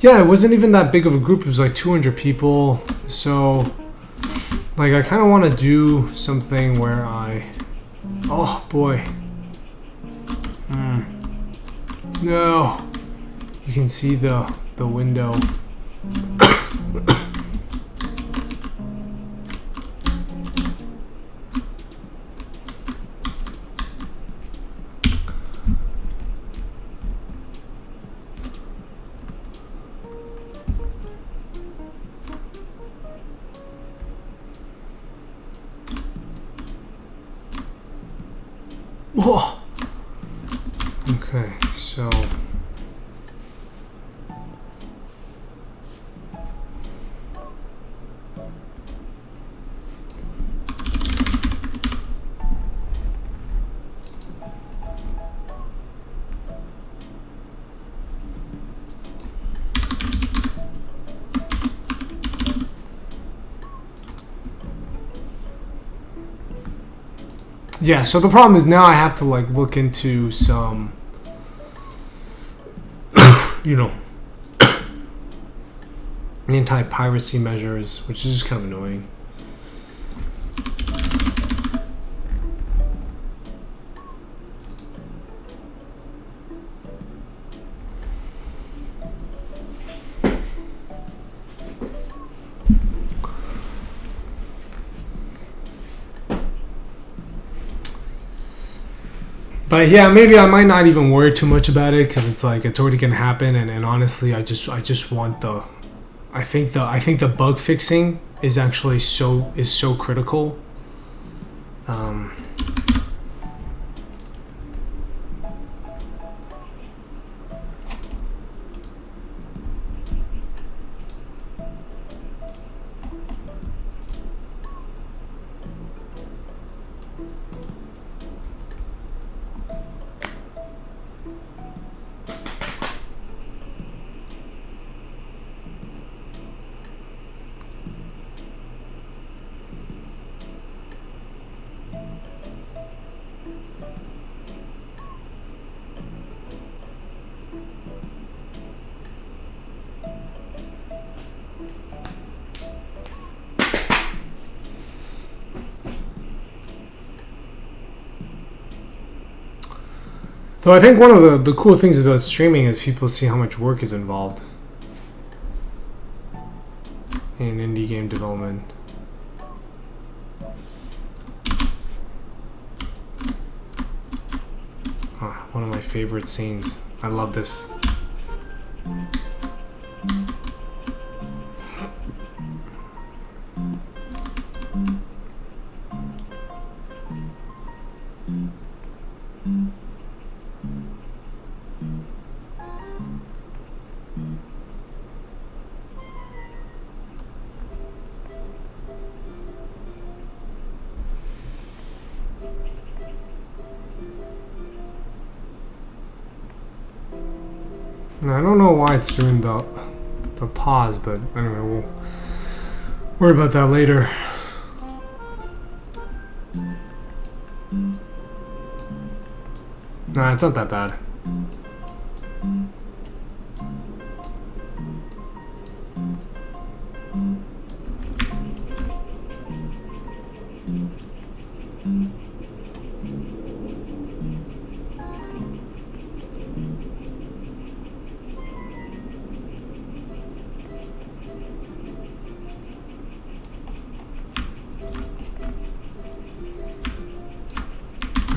Speaker 1: Yeah, it wasn't even that big of a group. It was like 200 people. So, like, I kind of want to do something where oh boy. No. You can see the window. Whoa. Okay, so Yeah, so the problem is now I have to like look into some, you know, anti-piracy measures, which is just kind of annoying. But yeah, maybe I might not even worry too much about it because it's like it's already gonna happen, and honestly, I just want the, I think the bug fixing is actually so critical. Though I think one of the cool things about streaming is people see how much work is involved in indie game development. One of my favorite scenes. I love this. I don't know why it's doing the pause, but anyway, we'll worry about that later. Nah, it's not that bad.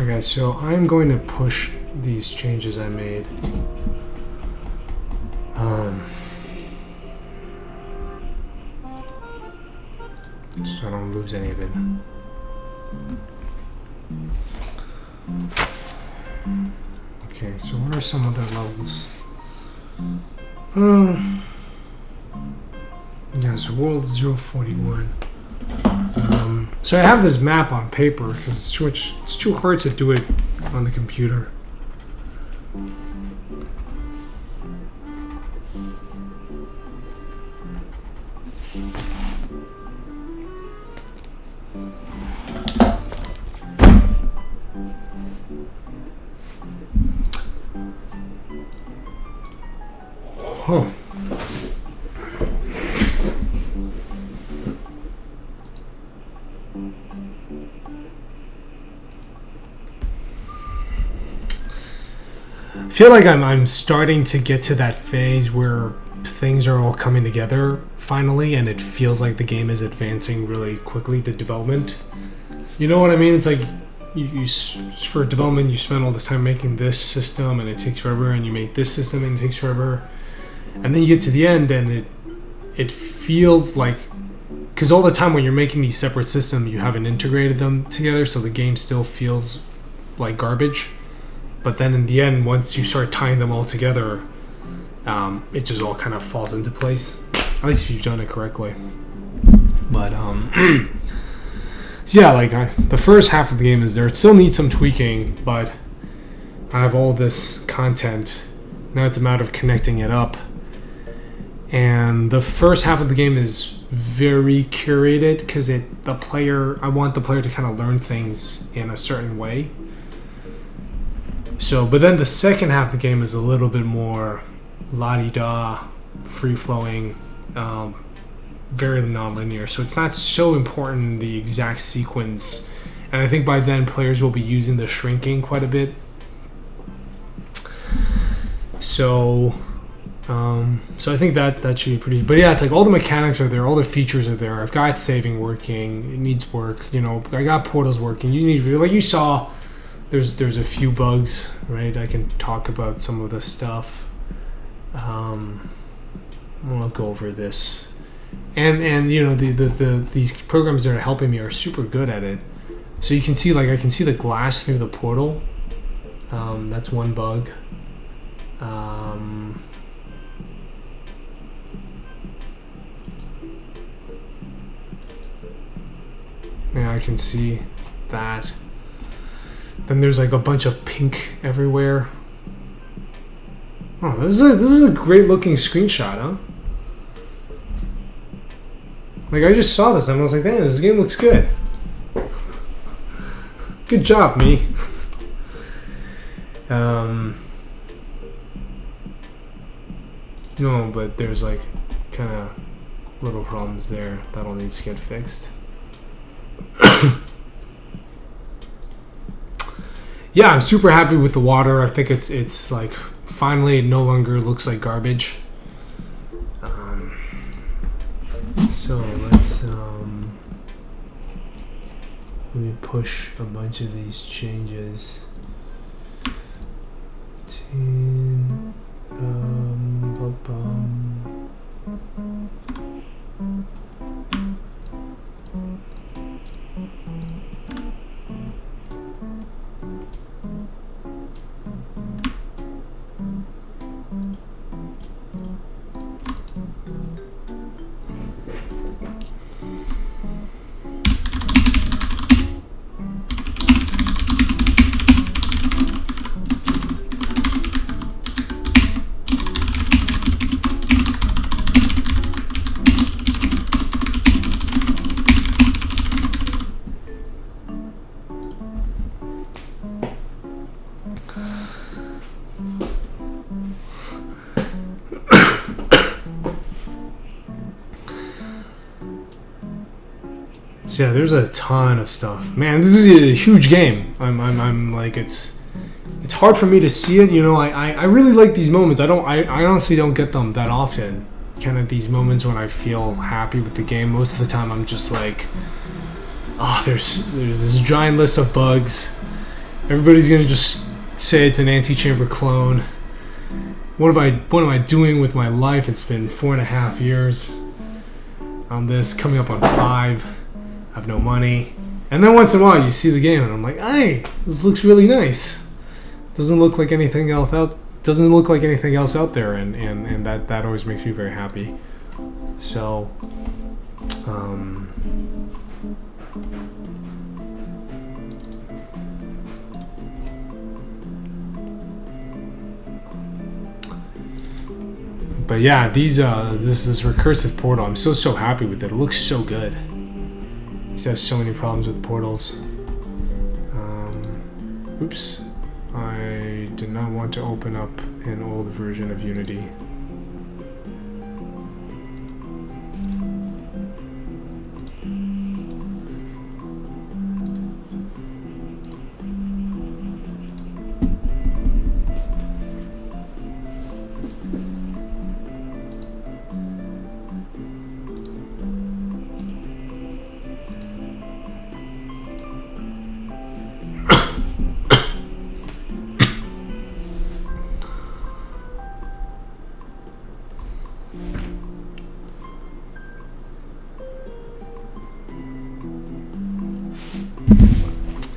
Speaker 1: Okay, so I'm going to push these changes I made. So I don't lose any of it. Okay, so what are some other levels? Yes, World 041. So I have this map on paper because it's too hard to do it on the computer. Oh. I feel like I'm starting to get to that phase where things are all coming together finally, and it feels like the game is advancing really quickly, the development. You know what I mean? It's like you for development, you spend all this time making this system and it takes forever, and you make this system and it takes forever. And then you get to the end and it feels like, because all the time when you're making these separate systems, you haven't integrated them together, so the game still feels like garbage. But then in the end, once you start tying them all together, it just all kind of falls into place. At least if you've done it correctly. But so yeah, like the first half of the game is there. It still needs some tweaking, but I have all this content. Now it's a matter of connecting it up. And the first half of the game is very curated because I want the player to kind of learn things in a certain way. So, but then the second half of the game is a little bit more la-di-da, free-flowing, very non-linear. So it's not so important the exact sequence. And I think by then players will be using the shrinking quite a bit. So I think that should be pretty. But yeah, it's like all the mechanics are there, all the features are there. I've got saving working. It needs work. You know, I got portals working. You need, like you saw, there's a few bugs, right? I can talk about some of the stuff. I'll go over this. And you know these programs that are helping me are super good at it. So you can see, like, I can see the glass through the portal. That's one bug. Yeah, I can see that. Then there's like a bunch of pink everywhere. Oh, this is a great looking screenshot, huh? Like, I just saw this and I was like, damn, this game looks good. Good job, me. No, but there's like kind of little problems there that'll need to get fixed. Yeah, I'm super happy with the water. I think it's like finally it no longer looks like garbage. So let's let me push a bunch of these changes. 10, So yeah, there's a ton of stuff. Man, this is a huge game. I'm like, it's hard for me to see it. You know, I really like these moments. I honestly don't get them that often. Kind of these moments when I feel happy with the game. Most of the time, I'm just like, oh, there's this giant list of bugs. Everybody's gonna just say it's an Antichamber clone. What am I doing with my life? It's been 4.5 years on this, coming up on 5. I have no money. And then once in a while you see the game and I'm like, hey, this looks really nice. Doesn't look like anything else out there, and that always makes me very happy. So but yeah, this recursive portal, I'm so happy with it. It looks so good. I have so many problems with portals. Oops. I did not want to open up an old version of Unity.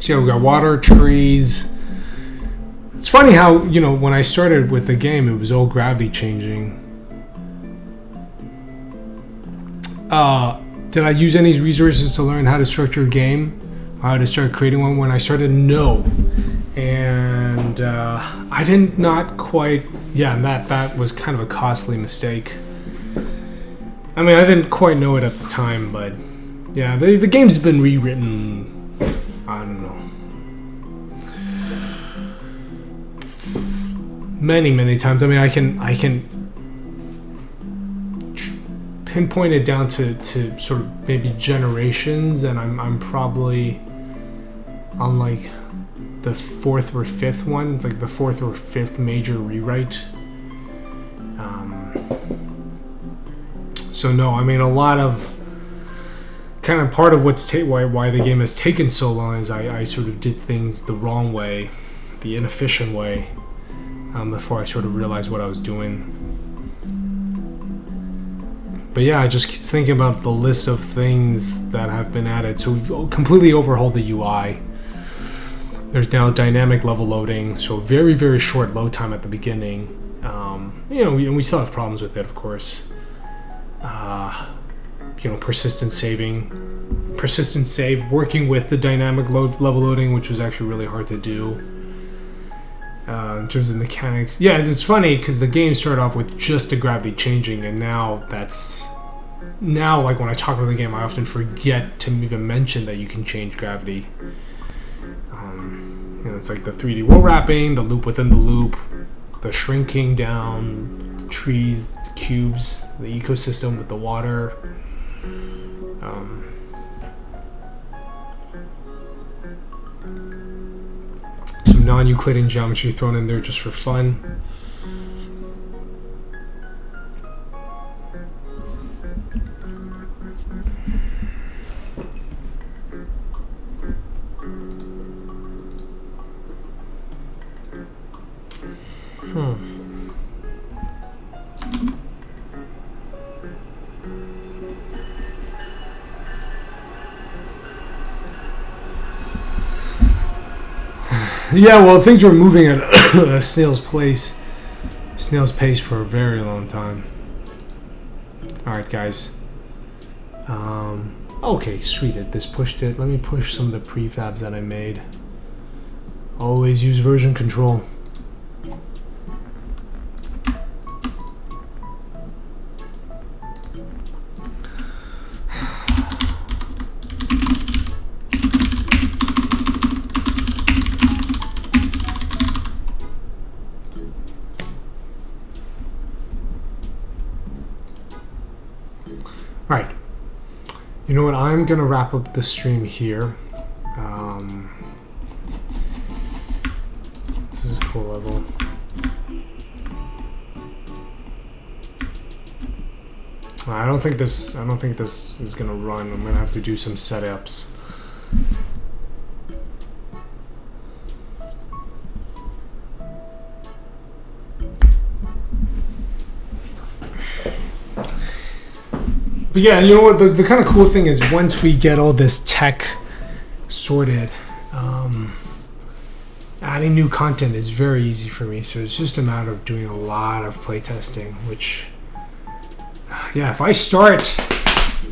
Speaker 1: So yeah, we got water, trees. It's funny how, you know, when I started with the game, it was all gravity changing. Did I use any resources to learn how to structure a game? How to start creating one? When I started, no. And I not quite, yeah, and that was kind of a costly mistake. I mean, I didn't quite know it at the time, but yeah, the game's been rewritten. I don't know, many times. I mean, I can pinpoint it down to sort of maybe generations, and I'm probably on like the fourth or fifth one. It's like the fourth or fifth major rewrite. So no, I mean, a lot of kind of part of what's why the game has taken so long is I sort of did things the wrong way, the inefficient way, before I sort of realized what I was doing. But yeah, I just keep thinking about the list of things that have been added. So we've completely overhauled the UI. There's now dynamic level loading, so very, very short load time at the beginning. And we still have problems with it, of course. Persistent save, working with the dynamic level loading, which was actually really hard to do. In terms of mechanics, yeah, it's funny because the game started off with just the gravity changing, and now like when I talk about the game, I often forget to even mention that you can change gravity. It's like the 3D wool wrapping, the loop within the loop, the shrinking down, the trees, the cubes, the ecosystem with the water. Some non-Euclidean geometry thrown in there just for fun. Yeah, well, things were moving at a snail's pace for a very long time. All right, guys. Okay, sweet. This pushed it. Let me push some of the prefabs that I made. Always use version control. Right. You know what? I'm gonna wrap up the stream here. This is a cool level. I don't think this is gonna run. I'm gonna have to do some setups. But yeah, you know what? The kind of cool thing is once we get all this tech sorted, adding new content is very easy for me. So it's just a matter of doing a lot of playtesting, which, yeah, if I start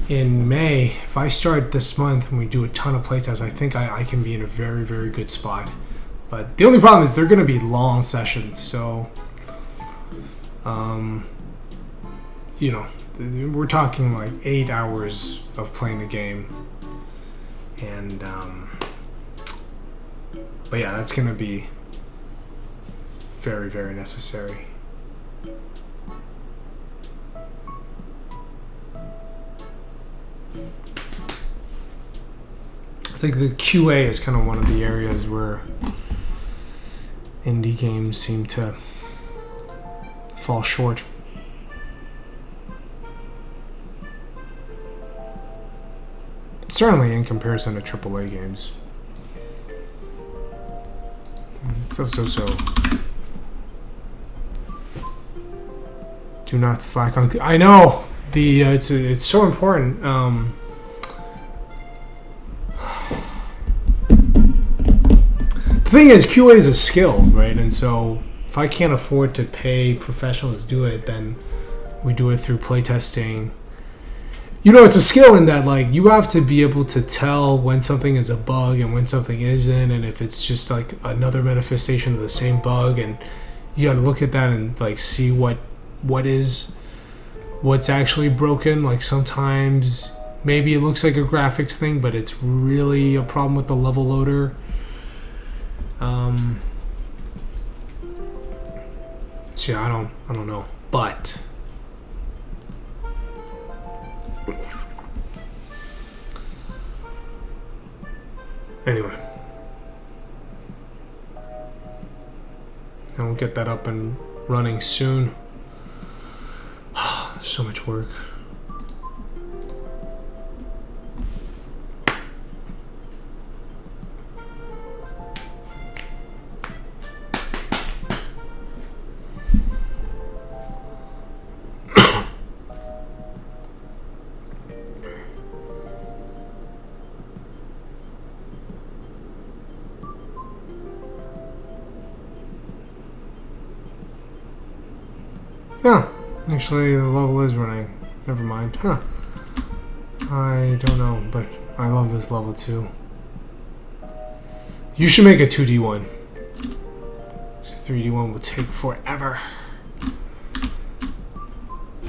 Speaker 1: in May, if I start this month and we do a ton of playtests, I think I can be in a very, very good spot. But the only problem is they're going to be long sessions. So, we're talking like 8 hours of playing the game, and but yeah, that's gonna be very, very necessary. I think the QA is kind of one of the areas where indie games seem to fall short. Certainly in comparison to AAA games. So. Do not slack on. I know it's so important. The thing is, QA is a skill, right? And so if I can't afford to pay professionals to do it, then we do it through playtesting. It's a skill in that, like, you have to be able to tell when something is a bug and when something isn't, and if it's just like another manifestation of the same bug, and you got to look at that and like see what is what's actually broken. Like sometimes maybe it looks like a graphics thing, but it's really a problem with the level loader. So yeah, I don't know, but anyway, and we'll get that up and running soon. So much work. Oh, actually the level is running. Never mind. Huh. I don't know, but I love this level too. You should make a 2D one. 3D one will take forever.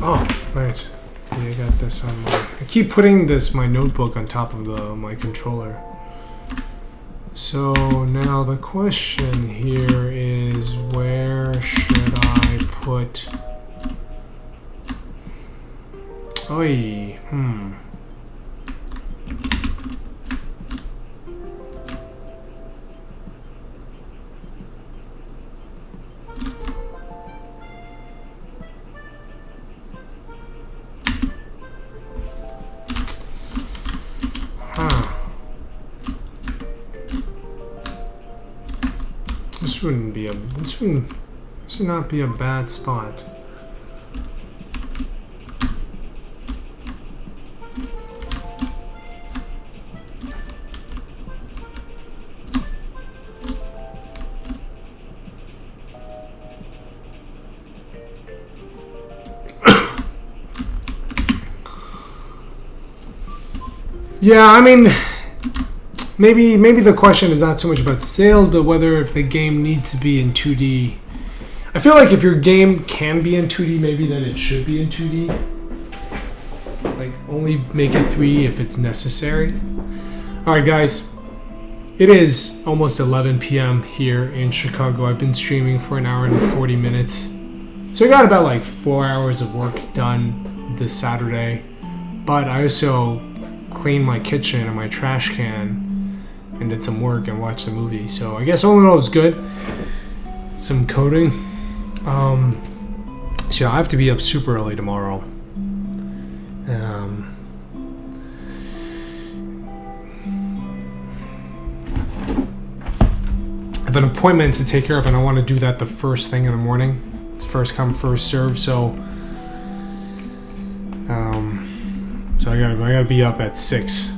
Speaker 1: Oh, right. Yeah, I got this on my... I keep putting my notebook on top of my controller. So now the question here is, where should I put... Oi, This would not be a bad spot. Yeah, I mean, maybe the question is not so much about sales, but whether if the game needs to be in 2D. I feel like if your game can be in 2D, maybe then it should be in 2D. Like, only make it 3D if it's necessary. Alright, guys. It is almost 11 p.m. here in Chicago. I've been streaming for an hour and 40 minutes. So I got about like 4 hours of work done this Saturday. But I also cleaned my kitchen and my trash can and did some work and watched a movie. So I guess all in all it was good. Some coding. So I have to be up super early tomorrow. I have an appointment to take care of and I want to do that the first thing in the morning. It's first come, first serve, so I gotta be up at 6.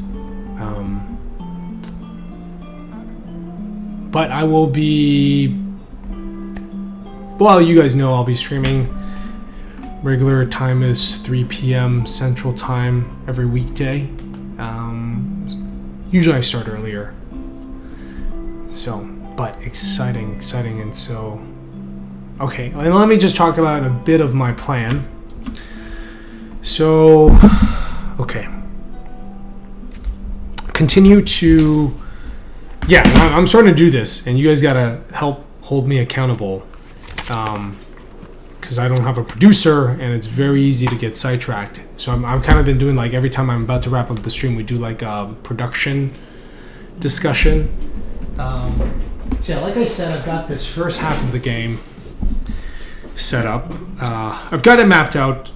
Speaker 1: But I will be... Well, you guys know I'll be streaming. Regular time is 3 p.m. Central Time every weekday. Usually I start earlier. So, but exciting, and so... Okay, and let me just talk about a bit of my plan. So, okay. Continue to... Yeah, I'm starting to do this, and you guys gotta help hold me accountable. Because I don't have a producer, and it's very easy to get sidetracked. So I've kind of been doing, like, every time I'm about to wrap up the stream, we do, like, a production discussion. So yeah, like I said, I've got this first half of the game set up. I've got it mapped out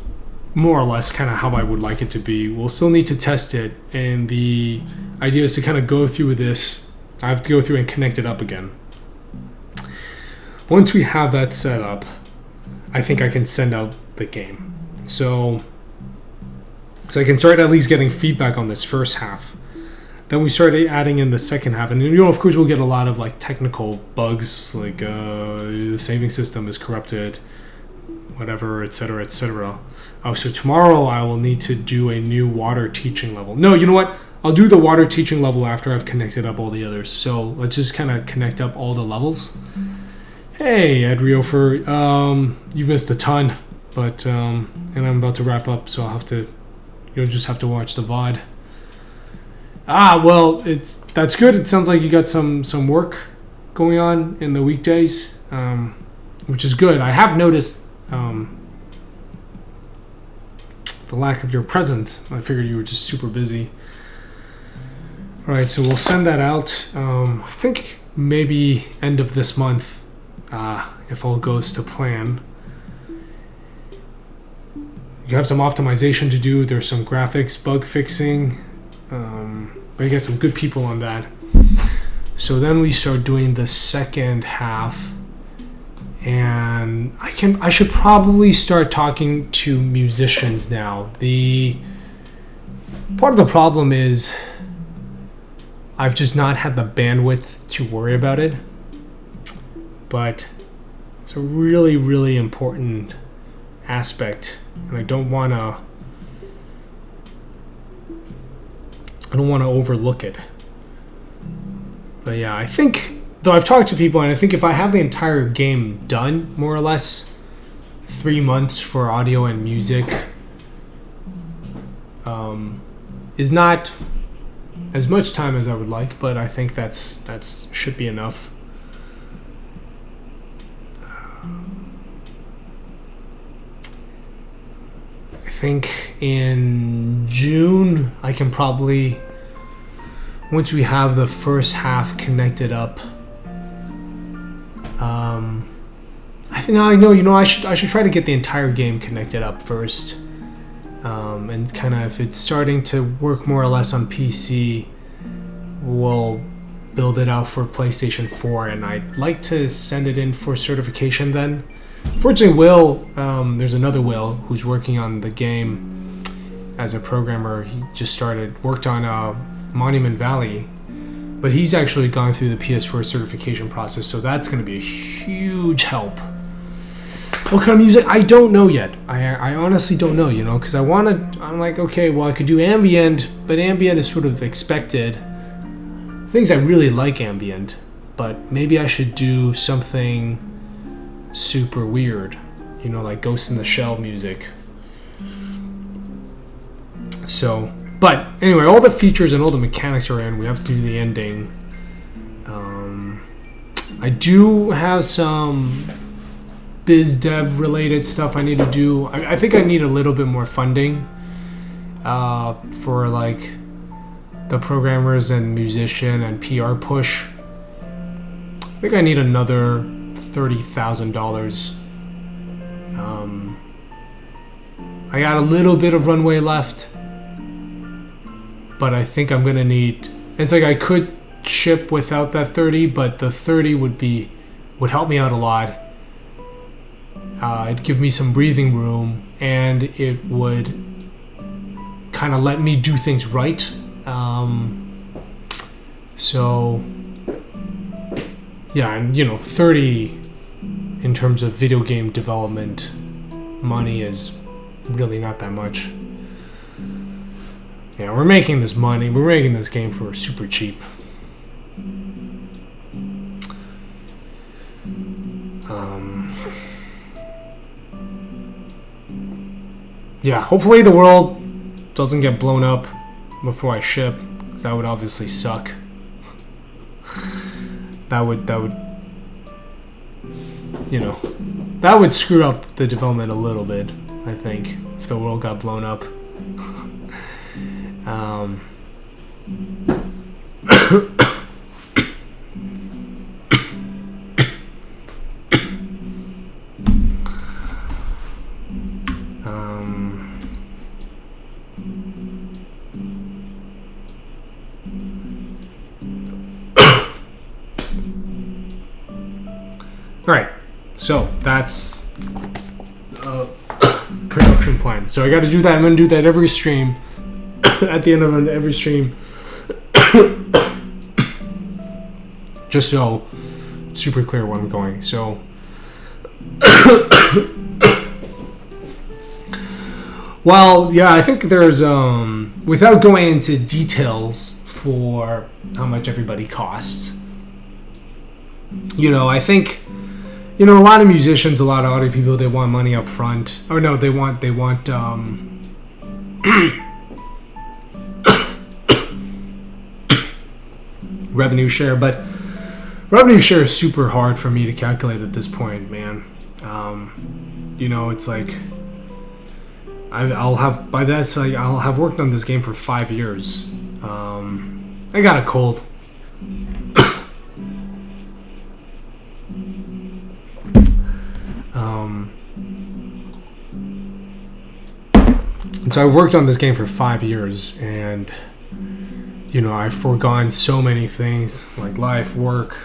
Speaker 1: more or less kind of how I would like it to be. We'll still need to test it, and the idea is to kind of go through this. I have to go through and connect it up again. Once we have that set up, I think I can send out the game. So I can start at least getting feedback on this first half. Then we start adding in the second half, and of course we'll get a lot of like technical bugs, like the saving system is corrupted, whatever, etc., etc. Oh, so tomorrow I will need to do a new water teaching level. No, you know what? I'll do the water teaching level after I've connected up all the others. So let's just kind of connect up all the levels. Hey, Ed Riofer, you've missed a ton. But and I'm about to wrap up, so I'll have to, you'll just have to watch the VOD. Well, that's good. It sounds like you got some work going on in the weekdays, which is good. I have noticed the lack of your presence. I figured you were just super busy. All right, so we'll send that out. I think maybe end of this month, if all goes to plan. You have some optimization to do. There's some graphics bug fixing. But you get some good people on that. So then we start doing the second half, and I should probably start talking to musicians now. The part of the problem is I've just not had the bandwidth to worry about it, but it's a really, really important aspect, and I don't want to overlook it. But yeah, I think, though I've talked to people, and I think if I have the entire game done, more or less, 3 months for audio and music is not as much time as I would like, but I think that's should be enough. I think in June I can probably, once we have the first half connected up, I think I should try to get the entire game connected up first, and kind of, if it's starting to work more or less on PC, we'll build it out for PlayStation 4, and I'd like to send it in for certification then. Fortunately, Will, there's another Will who's working on the game as a programmer. He just worked on Monument Valley, but he's actually gone through the PS4 certification process, so that's going to be a huge help. What kind of music? I don't know yet. I honestly don't know, because I'm like, okay, well, I could do ambient, but ambient is sort of expected. Things I really like ambient, but maybe I should do something super weird, like Ghost in the Shell music. So, but anyway, all the features and all the mechanics are in. We have to do the ending. I do have some biz dev related stuff I need to do. I think I need a little bit more funding for like the programmers and musician and PR push. I think I need another $30,000. I got a little bit of runway left, but I think I'm gonna need. It's like I could ship without that 30, but the 30 would help me out a lot. It'd give me some breathing room, and it would kind of let me do things right. So yeah, and 30 in terms of video game development money is really not that much. Yeah, we're making this money. We're making this game for super cheap. Yeah, hopefully the world doesn't get blown up before I ship, because that would obviously suck. That would screw up the development a little bit, I think, if the world got blown up. Alright, so that's production plan. So I got to do that. I'm going to do that every stream. At the end of every stream. Just so it's super clear where I'm going. So well, yeah, I think there's without going into details for how much everybody costs, I think you know, a lot of musicians, a lot of other people, they want money up front. Or no, they want revenue share. But revenue share is super hard for me to calculate at this point, man. You know, it's like I'll have worked on this game for 5 years. I got a cold. So I've worked on this game for 5 years, and you know, I've foregone so many things like life, work,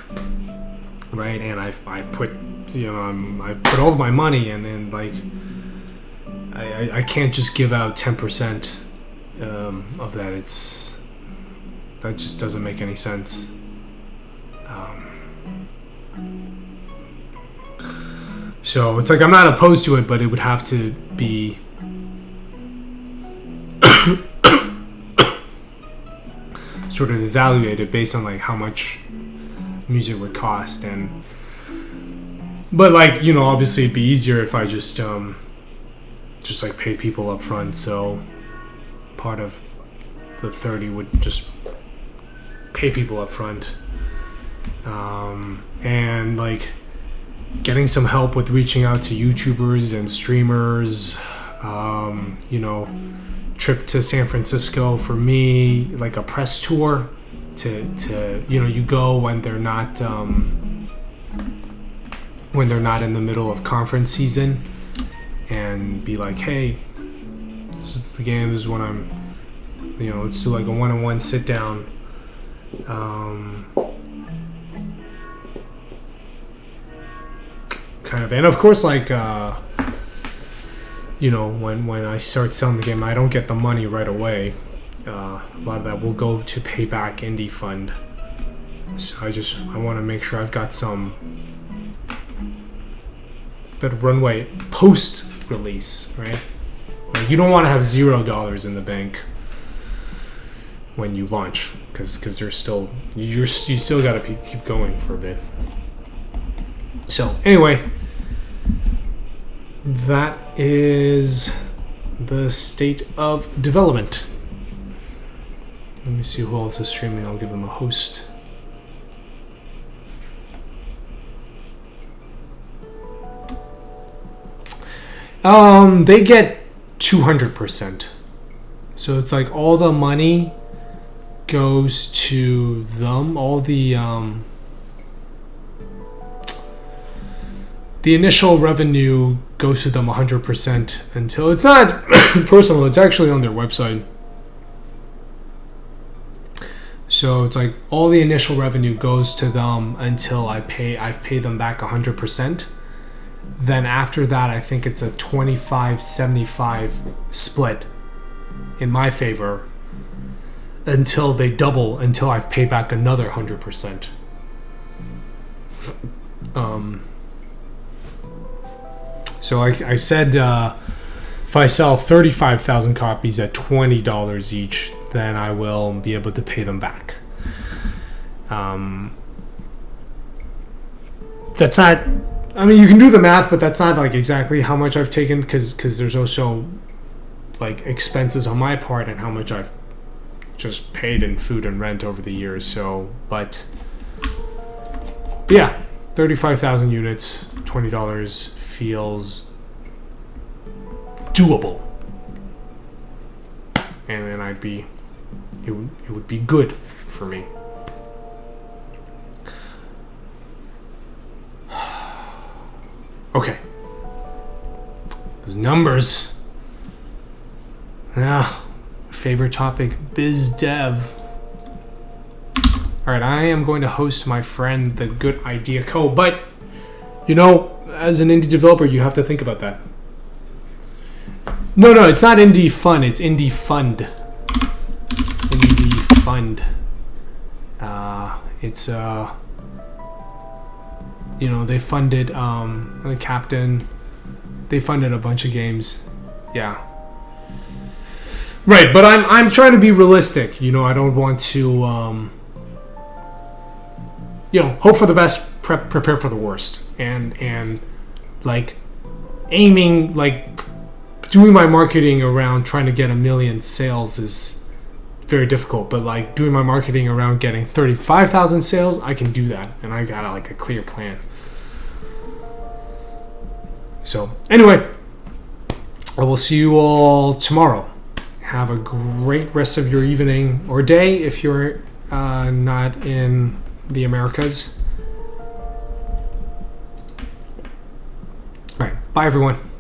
Speaker 1: right? And I've put, you know, I put all of my money in, and like I can't just give out 10% of that. That just doesn't make any sense. So it's like I'm not opposed to it, but it would have to be sort of evaluated based on like how much music would cost. And but like, you know, obviously it'd be easier if I just like paid people up front, so part of the 30 would just pay people up front, and like getting some help with reaching out to YouTubers and streamers, you know, trip to San Francisco for me, like a press tour to you know, you go when they're not in the middle of conference season, and be like, hey, this is the game, this is when I'm, you know, let's do like a one-on-one sit down. Kind of, and of course, like you know, when I start selling the game, I don't get the money right away. A lot of that will go to pay back Indie Fund. So I want to make sure I've got some bit of runway post release, right? Like, you don't want to have $0 in the bank when you launch, because there's still you still got to keep going for a bit. So anyway, that is the state of development. Let me see who else is streaming. I'll give them a host. They get 200%. So it's like all the money goes to them. All the initial revenue goes to them 100% until it's not personal. It's actually on their website. So it's like all the initial revenue goes to them until I've paid them back 100%. Then after that, I think it's a 25-75 split in my favor until they double, until I've paid back another 100%. So I said if I sell 35,000 copies at $20 each, then I will be able to pay them back. That's not, I mean, you can do the math, but that's not like exactly how much I've taken, because there's also like expenses on my part and how much I've just paid in food and rent over the years. So, but yeah, 35,000 units, $20 feels doable, and then it would be good for me. Okay, those numbers. Now, favorite topic, biz dev. All right, I am going to host my friend, the Good Idea Co. But you know, as an indie developer, you have to think about that. No, it's not Indie Fun. It's Indie Fund. Indie Fund. It's you know, they funded the Captain. They funded a bunch of games. Yeah. Right, but I'm trying to be realistic. You know, I don't want to you know, hope for the best prepare for the worst, and like aiming, like doing my marketing around trying to get 1 million sales is very difficult, but like doing my marketing around getting 35,000 sales, I can do that, and I got like a clear plan. So anyway, I will see you all tomorrow. Have a great rest of your evening or day if you're not in the Americas. All right, bye everyone.